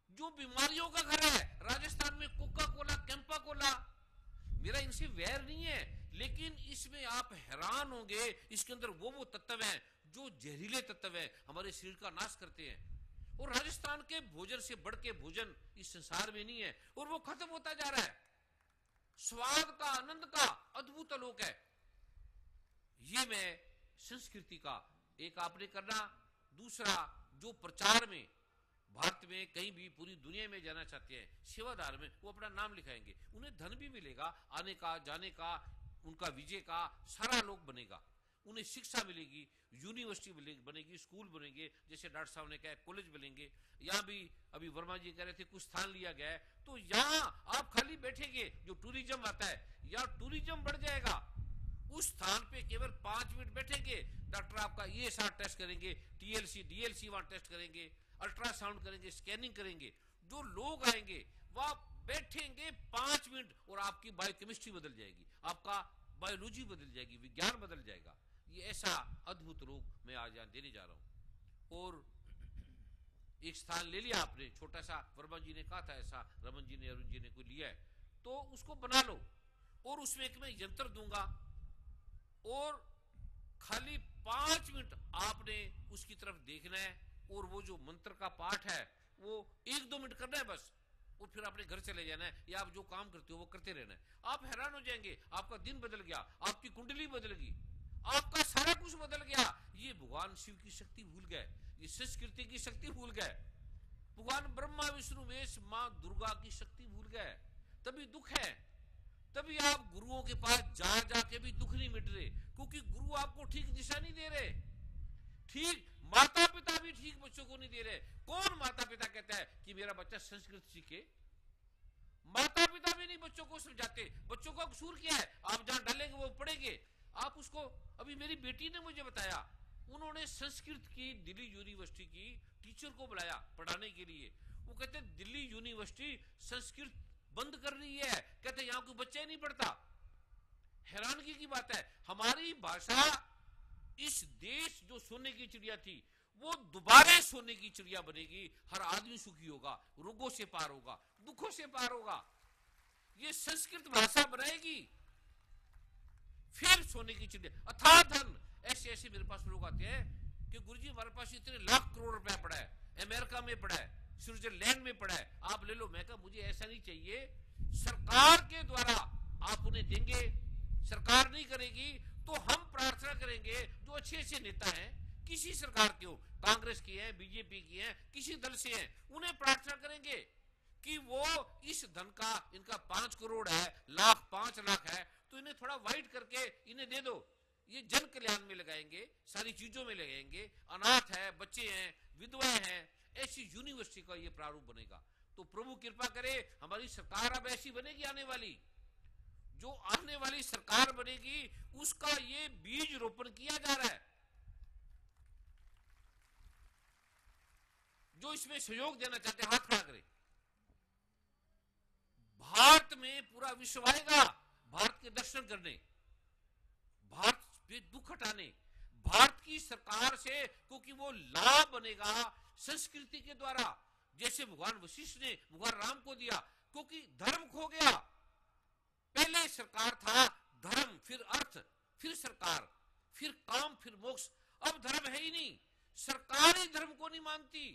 जो बीमारियों का घर है, राजस्थान में कोका कोला, कैंपा कोला। मेरा इनसे वैर नहीं है, लेकिन इसमें आप हैरान होंगे, इसके अंदर वो तत्व हैं जो जहरीले तत्व हैं, हमारे शरीर का नाश करते हैं। और राजस्थान के भोजन से बढ़ के भोजन इस संसार में नहीं है, और वो खत्म होता जा रहा है। स्वाद का, आनंद का अद्भुत आलोक है। ये मैं संस्कृति का एक आपने करना। दूसरा, जो प्रचार में भारत में कहीं भी पूरी दुनिया में जाना चाहते हैं, सेवादार में, वो अपना नाम लिखाएंगे, उन्हें धन भी मिलेगा, आने का, जाने का, उनका विजय का सारा लोग बनेगा, उन्हें शिक्षा मिलेगी, यूनिवर्सिटी बनेगी, स्कूल बनेंगे, जैसे डॉक्टर साहब ने कहा कॉलेज बनेंगे। यहाँ भी अभी वर्मा जी कह रहे थे कुछ स्थान लिया गया है, तो यहाँ आप खाली बैठेंगे, जो टूरिज्म आता है, यहाँ टूरिज्म बढ़ जाएगा। उस स्थान पे केवल 5 मिनट बैठेंगे, डॉक्टर आपका ESR टेस्ट करेंगे, TLC DLC वहां टेस्ट करेंगे, अल्ट्रासाउंड करेंगे, स्कैनिंग करेंगे। जो लोग आएंगे वह बैठेंगे 5 मिनट और आपकी बायोकेमिस्ट्री बदल जाएगी, आपका बायोलॉजी बदल जाएगी, विज्ञान बदल जाएगा। ये ऐसा अद्भुत रूप मैं आज यहाँ देने जा रहा हूँ। और एक स्थान ले लिया आपने, छोटा सा, वर्मा जी ने कहा था ऐसा, रमन जी ने, अरुण जी ने कोई लिया है, तो उसको बना लो, और उसमें एक मैं यंत्र दूंगा, और खाली 5 मिनट आपने उसकी तरफ देखना है, और वो जो मंत्र का पाठ है वो 1-2 मिनट करना है बस, और फिर अपने घर चले जाना है, या आप जो काम करते हो वो करते रहना है। आप हैरान हो जाएंगे, आपका दिन बदल गया, आपकी कुंडली बदल गई, आपका सारा कुछ बदल गया। ये भगवान शिव की शक्ति भूल गए, ये संस्कृति की शक्ति भूल गए, भगवान ब्रह्मा विष्णु महेश मां दुर्गा की शक्ति भूल गए। तभी दुख है, तभी आप गुरुओं के पास जा जाके भी दुख नहीं मिट रहे, क्योंकि गुरु आपको ठीक दिशा नहीं दे रहे, ठीक माता पिता भी ठीक बच्चों को नहीं दे रहे। कौन माता पिता कहता है कि मेरा बच्चा संस्कृत सीखे? माता पिता भी नहीं बच्चों को समझाते। बच्चों का कसूर क्या है? आप जहां डालेंगे वो पढ़ेंगे। आप उसको, अभी मेरी बेटी ने मुझे बताया, उन्होंने संस्कृत की दिल्ली यूनिवर्सिटी की टीचर को बुलाया पढ़ाने के लिए। वो कहते दिल्ली यूनिवर्सिटी संस्कृत बंद कर रही है, कहते यहां कोई बच्चा ही नहीं पढ़ता। हैरानगी की बात है, हमारी भाषा इस देश जो सोने की चिड़िया थी वो दोबारा सोने की चिड़िया बनेगी। हर आदमी सुखी होगा, रोगों से पार होगा, दुखों से पार होगा। ये संस्कृत भाषा बनाएगी, फिर सोने की चिड़िया, अथाह धन। ऐसे ऐसे मेरे पास लोग आते हैं कि गुरुजी हमारे पास इतने लाख करोड़ रुपया पड़ा है, अमेरिका में पड़ा है, स्विट्जरलैंड में पड़ा है, आप ले लो। मैं कहा मुझे ऐसा नहीं चाहिए, सरकार के द्वारा आप उन्हें देंगे, सरकार नहीं करेगी तो हम प्रार्थना करेंगे। जो अच्छे अच्छे नेता हैं, किसी सरकार के हो, कांग्रेस की है, बीजेपी की है, किसी दल से हैं, उन्हें प्रार्थना करेंगे कि वो इस धन का, इनका 5 करोड़ है, लाख 5 लाख है, तो इन्हें थोड़ा वाइड करके इन्हें दे दो। ये जन कल्याण में लगाएंगे, सारी चीजों में लगाएंगे। अनाथ है, बच्चे हैं, विधवाएं हैं, ऐसी यूनिवर्सिटी का ये प्रारूप बनेगा। तो प्रभु कृपा करे, हमारी सरकार अब ऐसी बनेगी आने वाली, जो आने वाली सरकार बनेगी उसका ये बीज रोपण किया जा रहा है। जो इसमें सहयोग देना चाहते हैं हाथ खड़ा करें। भारत में पूरा विश्व आएगा भारत के दर्शन करने, भारत पे दुख हटाने, भारत की सरकार से, क्योंकि वो लाभ बनेगा संस्कृति के द्वारा। जैसे भगवान वशिष्ठ ने भगवान राम को दिया, क्योंकि धर्म खो गया। पहले सरकार था धर्म, फिर अर्थ, फिर सरकार, फिर काम, फिर मोक्ष। अब धर्म है ही नहीं, सरकार ही धर्म को नहीं मानती।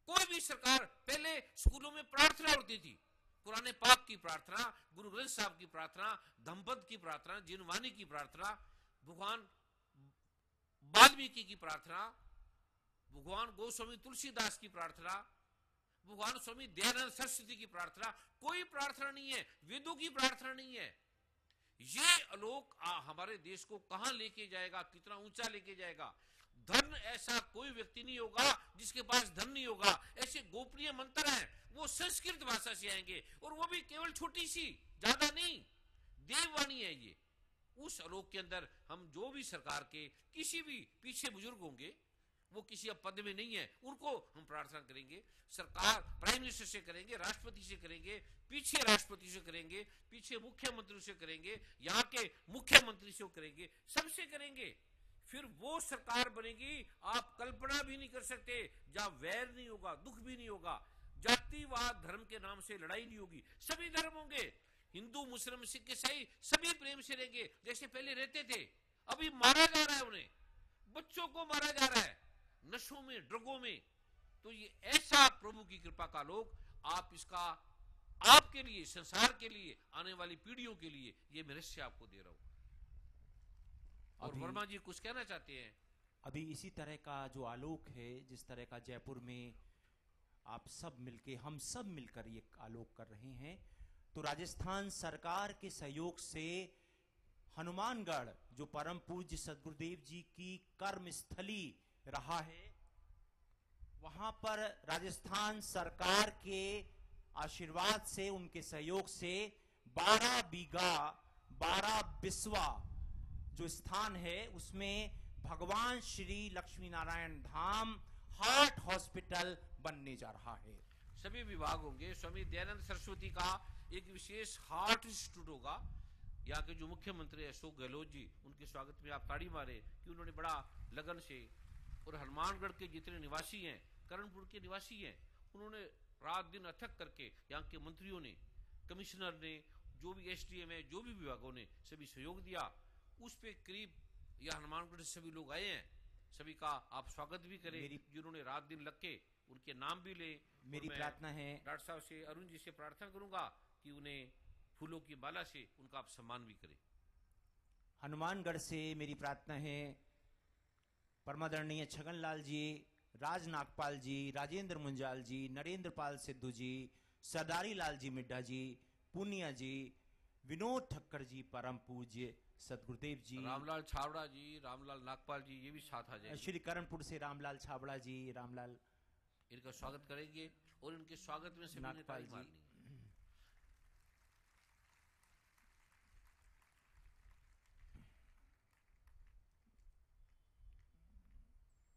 कोई भी सरकार, पहले स्कूलों में प्रार्थना होती थी, कुरान पाक की प्रार्थना, गुरु ग्रंथ साहब की प्रार्थना, धम्मपद की प्रार्थना, जिनवानी की प्रार्थना, भगवान वाल्मीकि की प्रार्थना, भगवान गोस्वामी तुलसीदास की प्रार्थना, भगवान स्वामी दयानंद सरस्वती की प्रार्थना। कोई प्रार्थना नहीं है, वेदों की प्रार्थना नहीं है। ये आलोक हमारे देश को कहां लेके जाएगा, कितना ऊंचा लेके जाएगा। धन ऐसा कोई व्यक्ति नहीं होगा जिसके पास धन नहीं होगा। ऐसे गोपनीय मंत्र हैं, वो संस्कृत भाषा से आएंगे, और वो भी केवल छोटी सी, ज्यादा नहीं, देववाणी है ये। उस आलोक के अंदर हम जो भी सरकार के किसी भी पीछे बुजुर्ग होंगे, वो किसी अब पद में नहीं है, उनको हम प्रार्थना करेंगे। सरकार प्राइम मिनिस्टर से करेंगे, राष्ट्रपति से करेंगे, पीछे राष्ट्रपति से करेंगे, पीछे मुख्यमंत्री से करेंगे, यहाँ के मुख्यमंत्री से करेंगे, सबसे करेंगे। फिर वो सरकार बनेगी, आप कल्पना भी नहीं कर सकते, जहां वैर नहीं होगा, दुख भी नहीं होगा, जातिवाद धर्म के नाम से लड़ाई नहीं होगी, सभी धर्म होंगे, हिंदू मुस्लिम सिख ईसाई सभी प्रेम से रहेंगे जैसे पहले रहते थे। अभी मारा जा रहा है उन्हें, बच्चों को मारा जा रहा है नशों में, ड्रगों में। तो ये ऐसा प्रभु की कृपा का लोग, आप इसका आपके लिए, संसार के लिए, आने वाली पीढ़ियों के लिए ये मैं रहस्य आपको दे रहा हूं। और वर्मा जी कुछ कहना चाहते हैं? अभी इसी तरह का जो आलोक है, जिस तरह का जयपुर में आप सब मिलके, हम सब मिलकर ये आलोक कर रहे हैं, तो राजस्थान सरकार के सहयोग से हनुमानगढ़, जो परम पूज्य सदगुरुदेव जी की कर्म स्थली रहा है, वहां पर राजस्थान सरकार के आशीर्वाद से, उनके सहयोग से 12 बीघा 12 बिस्वा जो स्थान है, उसमें भगवान श्री लक्ष्मी नारायण धाम हार्ट हॉस्पिटल बनने जा रहा है। सभी विभाग होंगे, स्वामी दयानंद सरस्वती का एक विशेष हार्ट इंस्टीट्यूट होगा। यहाँ के जो मुख्यमंत्री अशोक गहलोत जी, उनके स्वागत में आप ताड़ी मारे कि उन्होंने बड़ा लगन से, और हनुमानगढ़ के जितने निवासी हैं, करणपुर के निवासी हैं, उन्होंने रात दिन अथक करके, यहाँ के मंत्रियों ने, कमिश्नर ने, जो भी एसडीएम है, जो भी विभागों ने सभी सहयोग दिया। उस पे करीब यह हनुमानगढ़ से सभी लोग आए हैं, सभी का आप स्वागत भी करें, जिन्होंने रात दिन लग के, उनके नाम भी ले। मेरी प्रार्थना है डॉक्टर साहब से, अरुण जी से प्रार्थना करूंगा कि उन्हें फूलों की माला से उनका आप सम्मान भी करें। हनुमानगढ़ से मेरी प्रार्थना है परमादरणीय छगनलाल जी, राज नागपाल जी, राजेंद्र मुंजाल जी, नरेंद्र पाल सिद्धू जी, सरदारी लाल जी मिड्ढा जी, पूनिया जी, विनोद ठक्कर जी, परम पूज्य सदगुरुदेव जी, रामलाल छाबड़ा जी, रामलाल नागपाल जी, ये भी साथ आ जाएंगे। श्री करणपुर से रामलाल छाबड़ा जी, रामलाल, इनका स्वागत करेंगे और इनके स्वागत में सभी ने ताली मारनी है।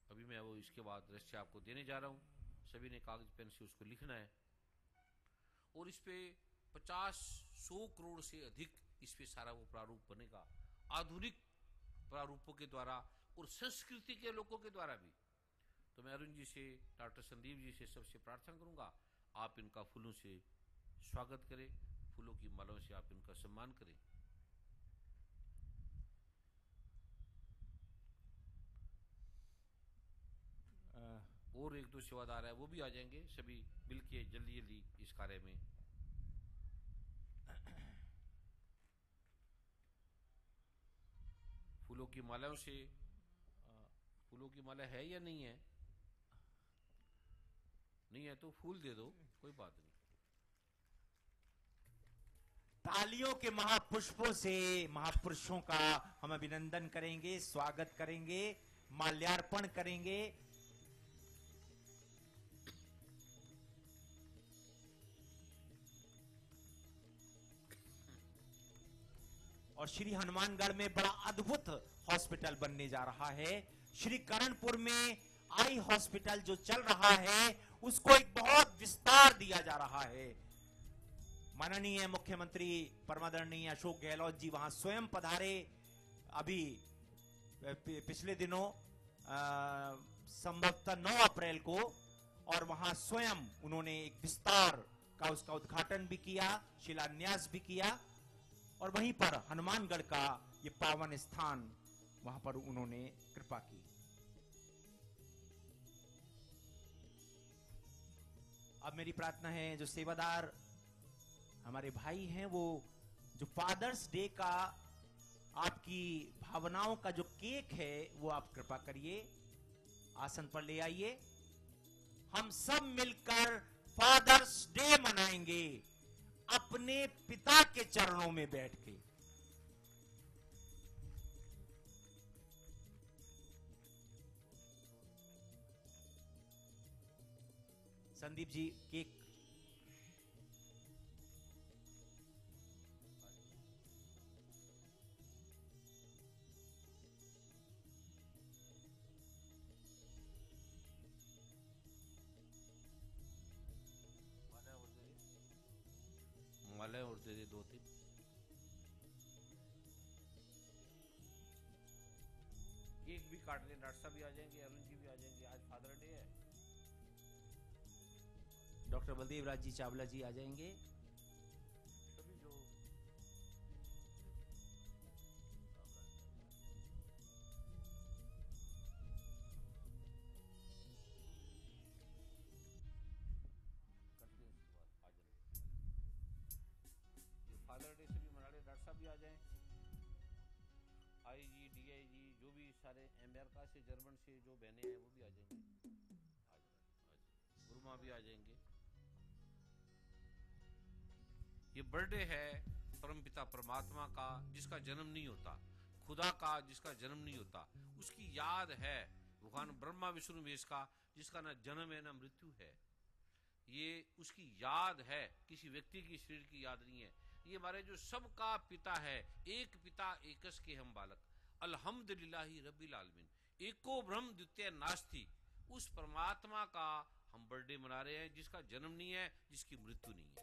अभी मैं वो इसके बाद दृश्य आपको देने जा रहा हूँ। सभी ने कागज पेन से उसको लिखना है, और इस पे 50-100 करोड़ से अधिक इस पे सारा वो प्रारूप बनेगा, आधुनिक प्रारूपों के द्वारा और संस्कृति के लोगों के द्वारा भी। तो मैं अरुण जी से, डॉक्टर संदीप जी से, सबसे प्रार्थना करूंगा, आप इनका फूलों से स्वागत करें, फूलों की मालाओं से आप इनका सम्मान करें। और एक दो सेवादार है, वो भी आ जाएंगे, सभी मिलके जल्दी जल्दी इस कार्य में। फूलों की मालाओं से, फूलों की माला है या नहीं है? नहीं है तो फूल दे दो, कोई बात नहीं। तालियों के महापुष्पों से महापुरुषों का हम अभिनंदन करेंगे, स्वागत करेंगे, माल्यार्पण करेंगे। और श्री हनुमानगढ़ में बड़ा अद्भुत हॉस्पिटल बनने जा रहा है। श्री करणपुर में आई हॉस्पिटल जो चल रहा है, उसको एक बहुत विस्तार दिया जा रहा है। माननीय मुख्यमंत्री परमादरणीय अशोक गहलोत जी वहां स्वयं पधारे, अभी पिछले दिनों संभवतः 9 अप्रैल को, और वहां स्वयं उन्होंने एक विस्तार का उसका उद्घाटन भी किया, शिलान्यास भी किया, और वहीं पर हनुमानगढ़ का ये पावन स्थान, वहां पर उन्होंने कृपा की। अब मेरी प्रार्थना है, जो सेवादार हमारे भाई हैं, वो जो फादर्स डे का आपकी भावनाओं का जो केक है, वो आप कृपा करिए, आसन पर ले आइए। हम सब मिलकर फादर्स डे मनाएंगे अपने पिता के चरणों में बैठ के। संदीप जी केक। माला और दे दे 2-3। केक भी काट लें, डॉक्टर साहब भी आ जाएंगे, अरुण जी भी आ जाएंगे, आज फादर डे है। डॉक्टर बलदेव राज जी चावला जी आ जाएंगे। सभी जो जो भी सारे अमेरिका से, जर्मन से जो बहनें हैं वो भी आ जाएंगे, गुरुमा भी आ जाएंगे। ये बर्थडे है परमपिता परमात्मा का, जिसका जन्म नहीं होता, खुदा का जिसका जन्म नहीं होता, उसकी याद है भगवान ब्रह्मा विष्णु महेश का, जिसका ना जन्म है ना मृत्यु है। ये उसकी याद है, किसी व्यक्ति की शरीर की याद नहीं है। ये हमारे जो सबका पिता है, एक पिता एकस के हम बालक, अल्हम्दुलिल्लाहि रब्बिल आलमीन, एको ब्रह्म द्वितीय नास्ति, उस परमात्मा का हम बर्थडे मना रहे हैं, जिसका जन्म नहीं है, जिसकी मृत्यु नहीं है।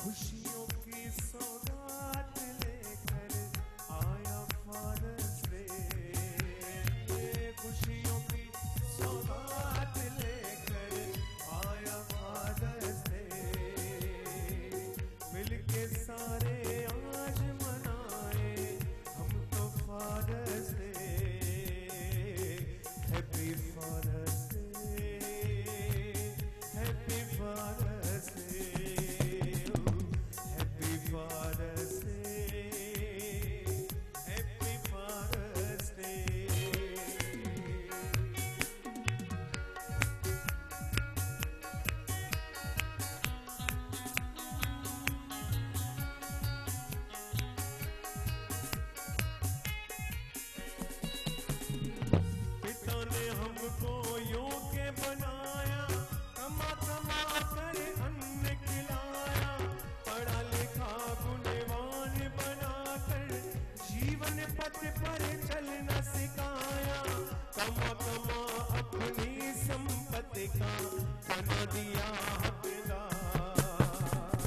खुशियों की सौगात लेकर आया फादर्स डे, खुशियों की सौगात लेकर आया फादर्स डे, मिलके सारे आज मनाए हम तो Father's day, happy fathers day, happy fathers Day, Father's Day, Happy Father's Day. पिता ने हमको योग्य बनाया, कमा कमा कर अन्न खिलाया, पढ़ा लिखा गुणवान बनाकर जीवन पथ पर चलना सिखाया, कमा कमा अपनी संपत्ति का बना दिया हकदार,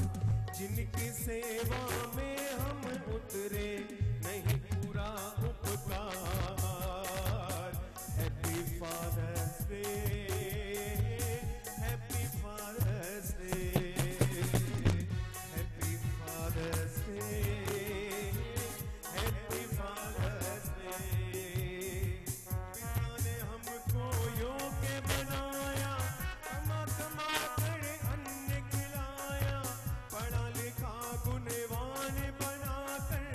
जिनकी सेवा में हम उतरे नहीं पूरा उपकार। Happy fathers day, happy fathers day, happy fathers day, happy fathers Day. पिता ने हमको योग्य बनाया, कमा कमा कर अन्न खिलाया, पढ़ा लिखा गुणवान बनाकर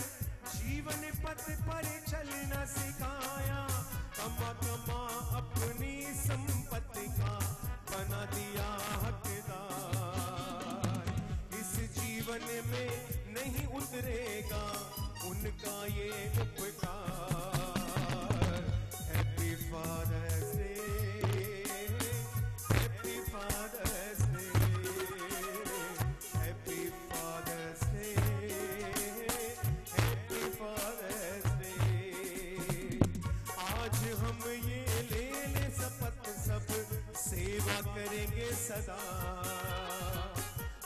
जीवन पथ पर चलना सिखाया, कमा कमा अपनी संपत्ति का बना दिया हकदार, इस जीवन में नहीं उतरेगा उनका ये उपकार। Happy fathers day, happy fathers day, happy fathers day, happy fathers Day. आज हम ये ले शपथ, सब सेवा करेंगे सदा,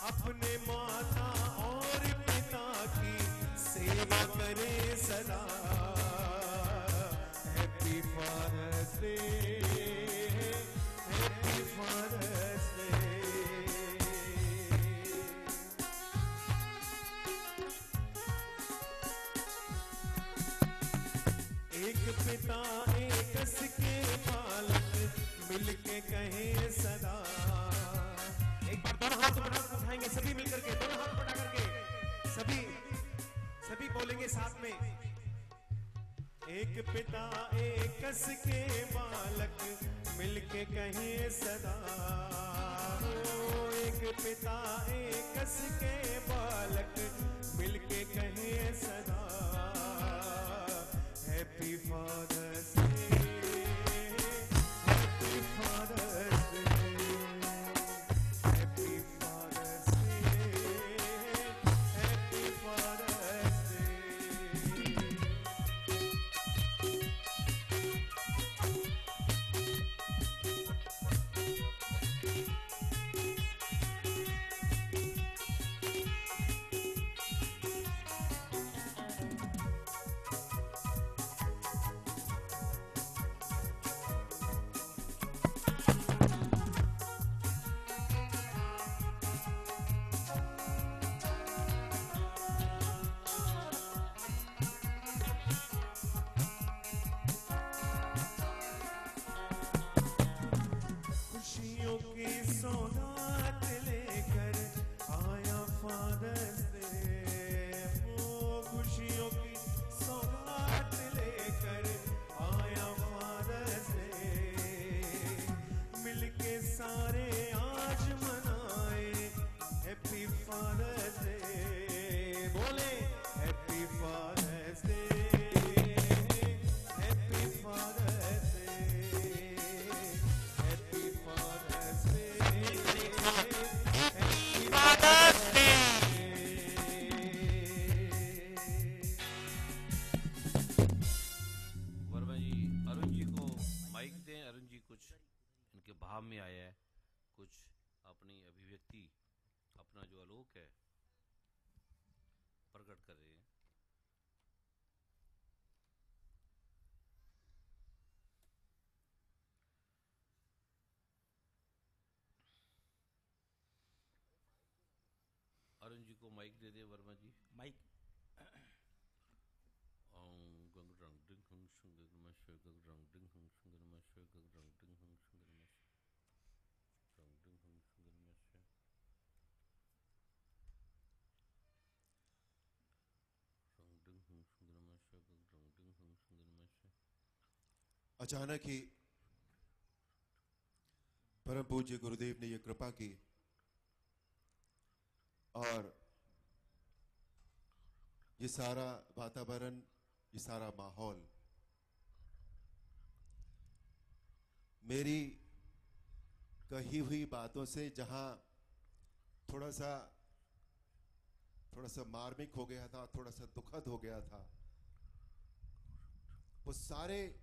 अपने माता और पिता की सेवा करें सदा। Happy fathers day, happy fathers Day. एक पिता एकस के बालक, मिलके कहें सदा। एक बार दोनों हाथ उठाएंगे सभी मिलकर के, दोनों हाथ उठा करके सभी बोलेंगे साथ में। एक पिता एकस के बालक, मिलके कहें सदा। एक पिता एकस के बालक, मिलके कहें सदा। Happy fathers day, happy fathers day, happy fathers day, happy fathers day. बोले happy fathers day, happy fathers day, happy fathers day, happy fathers day. Verma ji, Arun ji को माइक दें। अरुण जी कुछ इनके भाव में आया है, कुछ अपनी अभिव्यक्ति, अपना जो आलोक है प्रकट कर रहे हैं। अरुण जी को माइक दे दे वर्मा जी। माइक अचानक ही परम पूज्य गुरुदेव ने यह कृपा की और ये सारा वातावरण, ये सारा माहौल मेरी कही हुई बातों से जहां थोड़ा सा मार्मिक हो गया था, थोड़ा सा दुखद हो गया था, वो सारे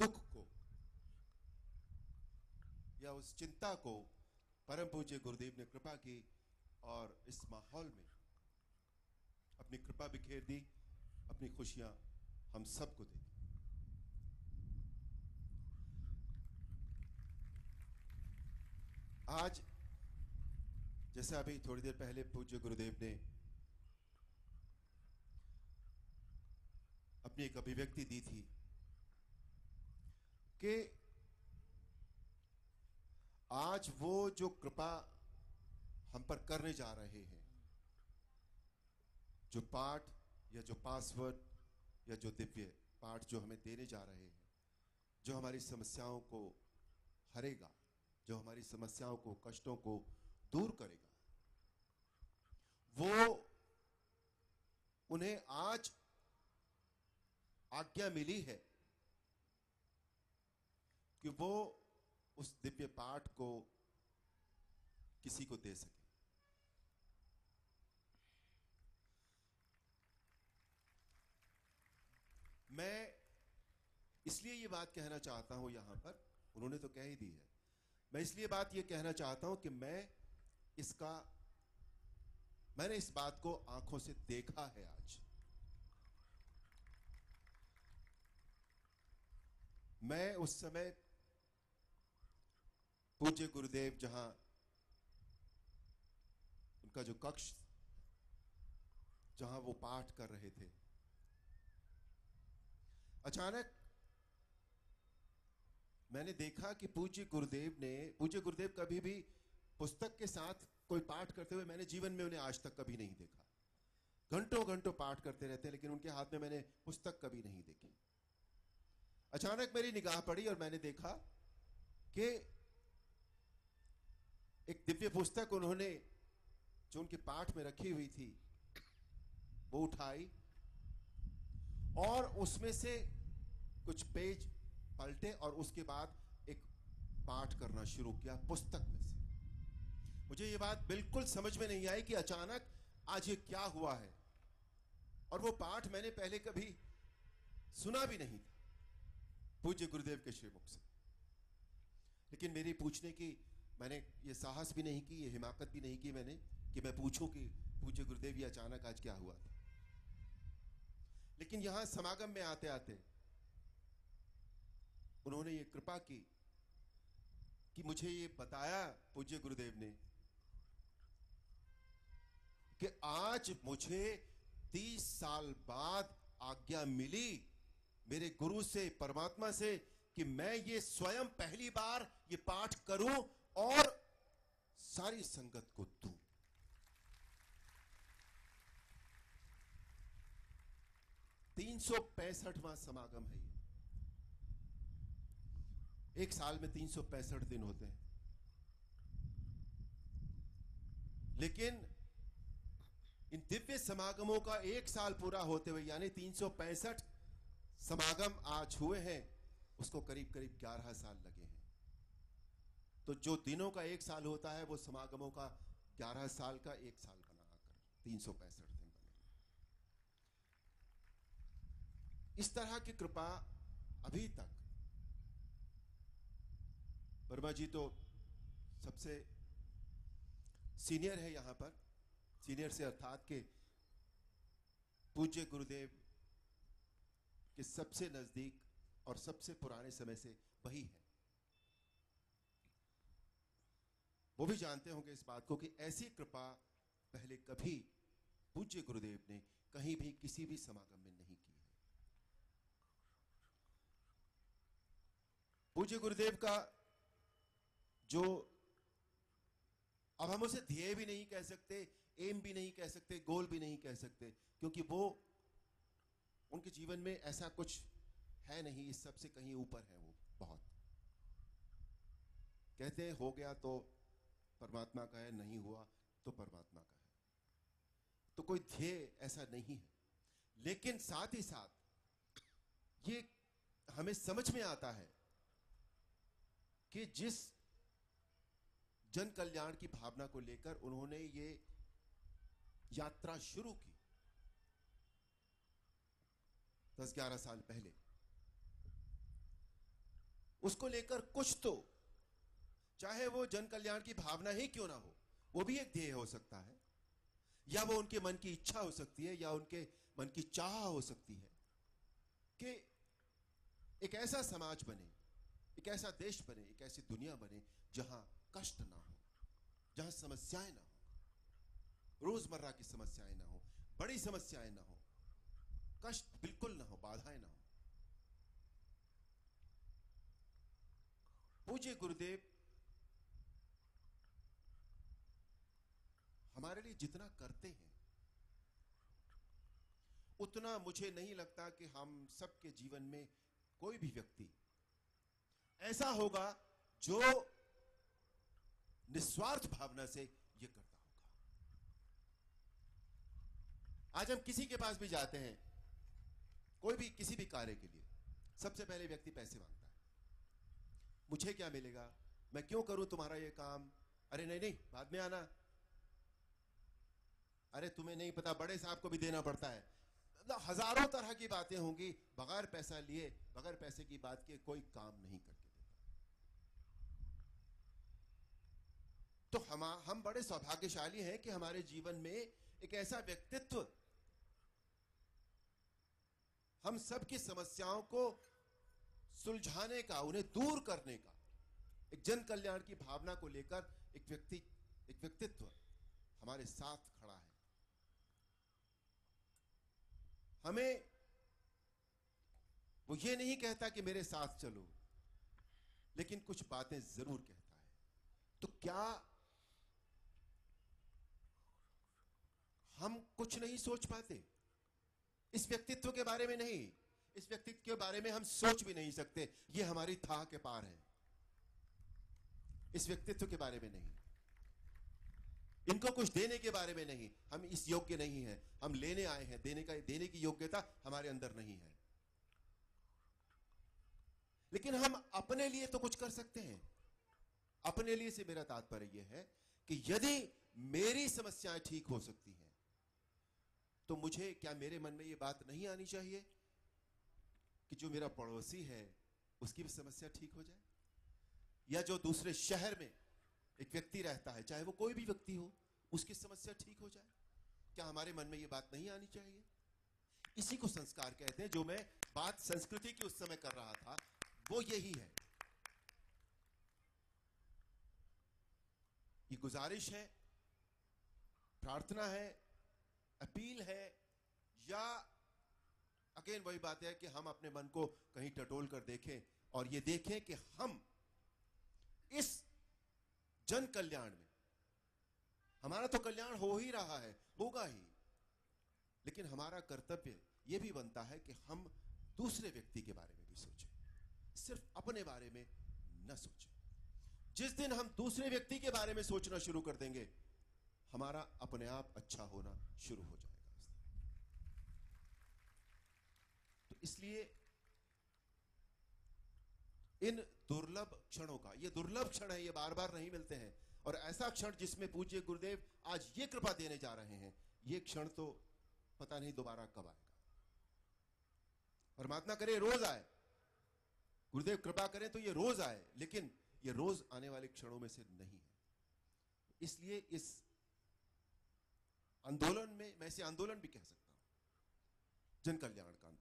दुख को या उस चिंता को परम पूज्य गुरुदेव ने कृपा की और इस माहौल में अपनी कृपा बिखेर दी, अपनी खुशियां हम सबको दे दी। आज जैसे अभी थोड़ी देर पहले पूज्य गुरुदेव ने अपनी एक अभिव्यक्ति दी थी कि आज वो जो कृपा हम पर करने जा रहे हैं, जो पाठ या जो पासवर्ड या जो दिव्य पाठ जो हमें देने जा रहे हैं, जो हमारी समस्याओं को हरेगा, जो हमारी समस्याओं को, कष्टों को दूर करेगा, वो उन्हें आज आज्ञा मिली है कि वो उस दिव्य पाठ को किसी को दे सके। मैं इसलिए ये बात कहना चाहता हूं यहां पर, उन्होंने तो कह ही दी है, मैं इसलिए बात ये कहना चाहता हूं कि मैंने इस बात को आंखों से देखा है। आज मैं उस समय पूज्य गुरुदेव जहां उनका जो कक्ष, जहां वो पाठ कर रहे थे, अचानक मैंने देखा कि पूज्य गुरुदेव कभी भी पुस्तक के साथ कोई पाठ करते हुए मैंने जीवन में उन्हें आज तक कभी नहीं देखा। घंटों घंटों पाठ करते रहते हैं, लेकिन उनके हाथ में मैंने पुस्तक कभी नहीं देखी। अचानक मेरी निगाह पड़ी और मैंने देखा कि एक दिव्य पुस्तक उन्होंने जो उनके पाठ में रखी हुई थी वो उठाई और उसमें से कुछ पेज पलटे और उसके बाद एक पाठ करना शुरू किया पुस्तक में से। मुझे ये बात बिल्कुल समझ में नहीं आई कि अचानक आज ये क्या हुआ है, और वो पाठ मैंने पहले कभी सुना भी नहीं था पूज्य गुरुदेव के श्रीमुख से। लेकिन मेरी पूछने की मैंने ये साहस भी नहीं की, ये हिमाकत भी नहीं की मैंने कि मैं पूछूं कि पूज्य गुरुदेव ये अचानक आज क्या हुआ था। लेकिन यहां समागम में आते आते उन्होंने ये कृपा की कि मुझे ये बताया पूज्य गुरुदेव ने कि आज मुझे 30 साल बाद आज्ञा मिली मेरे गुरु से, परमात्मा से, कि मैं ये स्वयं पहली बार ये पाठ करूं और सारी संगत को दूं। तीन 365वां समागम है ये। एक साल में 365 दिन होते हैं, लेकिन इन दिव्य समागमों का 1 साल पूरा होते हुए, यानी 365 समागम आज हुए हैं, उसको करीब करीब 11 साल लगे हैं। तो जो दिनों का 1 साल होता है, वो समागमों का 11 साल का 1 साल बनाकर 365 दिन बने। इस तरह की कृपा अभी तक, वर्मा जी तो सबसे सीनियर है यहां पर, सीनियर से अर्थात के पूज्य गुरुदेव के सबसे नजदीक और सबसे पुराने समय से वही है। वो भी जानते होंगे इस बात को कि ऐसी कृपा पहले कभी पूज्य गुरुदेव ने कहीं भी किसी भी समागम में नहीं की है। पूज्य गुरुदेव का जो, अब हम उसे ध्येय भी नहीं कह सकते, एम भी नहीं कह सकते, गोल भी नहीं कह सकते, क्योंकि वो उनके जीवन में ऐसा कुछ है नहीं, इस सब से कहीं ऊपर है। वो बहुत कहते हैं हो गया तो परमात्मा का है, नहीं हुआ तो परमात्मा का है। तो कोई ध्येय ऐसा नहीं है। लेकिन साथ ही साथ ये हमें समझ में आता है कि जिस जन कल्याण की भावना को लेकर उन्होंने ये यात्रा शुरू की 10-11 साल पहले, उसको लेकर कुछ तो, चाहे वो जन कल्याण की भावना ही क्यों ना हो, वो भी एक ध्येय हो सकता है, या वो उनके मन की इच्छा हो सकती है, या उनके मन की चाह हो सकती है कि एक ऐसा समाज बने, एक ऐसा देश बने, एक ऐसी दुनिया बने जहां कष्ट ना हो, जहां समस्याएं ना हो, रोजमर्रा की समस्याएं ना हो, बड़ी समस्याएं ना हो, कष्ट बिल्कुल ना हो, बाधाएं ना हो। पूज्य गुरुदेव हमारे लिए जितना करते हैं, उतना मुझे नहीं लगता कि हम सबके जीवन में कोई भी व्यक्ति ऐसा होगा जो निस्वार्थ भावना से ये करता होगा। आज हम किसी के पास भी जाते हैं, कोई भी किसी भी कार्य के लिए, सबसे पहले व्यक्ति पैसे मांगता है। मुझे क्या मिलेगा, मैं क्यों करूं तुम्हारा ये काम, अरे नहीं नहीं बाद में आना, अरे तुम्हें नहीं पता बड़े साहब को भी देना पड़ता है। मतलब हजारों तरह की बातें होंगी, बगैर पैसा लिए, बगैर पैसे की बात के कोई काम नहीं करके देता। तो हम बड़े सौभाग्यशाली हैं कि हमारे जीवन में एक ऐसा व्यक्तित्व, हम सबकी समस्याओं को सुलझाने का, उन्हें दूर करने का, एक जन कल्याण की भावना को लेकर एक व्यक्तित्व हमारे साथ खड़ा है। हमें वो ये नहीं कहता कि मेरे साथ चलो, लेकिन कुछ बातें जरूर कहता है। तो क्या हम कुछ नहीं सोच पाते इस व्यक्तित्व के बारे में? नहीं, इस व्यक्तित्व के बारे में हम सोच भी नहीं सकते, ये हमारी थाह के पार है। इस व्यक्तित्व के बारे में नहीं, इनको कुछ देने के बारे में नहीं, हम इस योग्य नहीं हैं, हम लेने आए हैं, देने की योग्यता हमारे अंदर नहीं है। लेकिन हम अपने लिए तो कुछ कर सकते हैं। अपने लिए से मेरा तात्पर्य यह है कि यदि मेरी समस्याएं ठीक हो सकती हैं, तो मुझे क्या मेरे मन में यह बात नहीं आनी चाहिए कि जो मेरा पड़ोसी है उसकी भी समस्या ठीक हो जाए, या जो दूसरे शहर में एक व्यक्ति रहता है, चाहे वो कोई भी व्यक्ति हो, उसकी समस्या ठीक हो जाए? क्या हमारे मन में ये बात नहीं आनी चाहिए? इसी को संस्कार कहते हैं। जो मैं बात संस्कृति की उस समय कर रहा था, वो यही है। ये गुजारिश है, प्रार्थना है, अपील है, या अगेन वही बात है कि हम अपने मन को कहीं टटोल कर देखें और ये देखें कि हम इस जन कल्याण में, हमारा तो कल्याण हो ही रहा है, होगा ही, लेकिन हमारा कर्तव्य यह भी बनता है कि हम दूसरे व्यक्ति के बारे में भी सोचें, सिर्फ अपने बारे में न सोचें। जिस दिन हम दूसरे व्यक्ति के बारे में सोचना शुरू कर देंगे, हमारा अपने आप अच्छा होना शुरू हो जाएगा। तो इसलिए इन दुर्लभ क्षणों का, ये दुर्लभ क्षण है, ये बार बार नहीं मिलते हैं, और ऐसा क्षण जिसमें पूज्य गुरुदेव आज ये कृपा देने जा रहे हैं, ये क्षण तो पता नहीं दोबारा कब आएगा। परमात्मा करे रोज आए, गुरुदेव कृपा करें तो ये रोज आए, लेकिन ये रोज आने वाले क्षणों में से नहीं है। इसलिए इस आंदोलन में, मैं इसे आंदोलन भी कह सकता हूं, जन कल्याण का आंदोलन।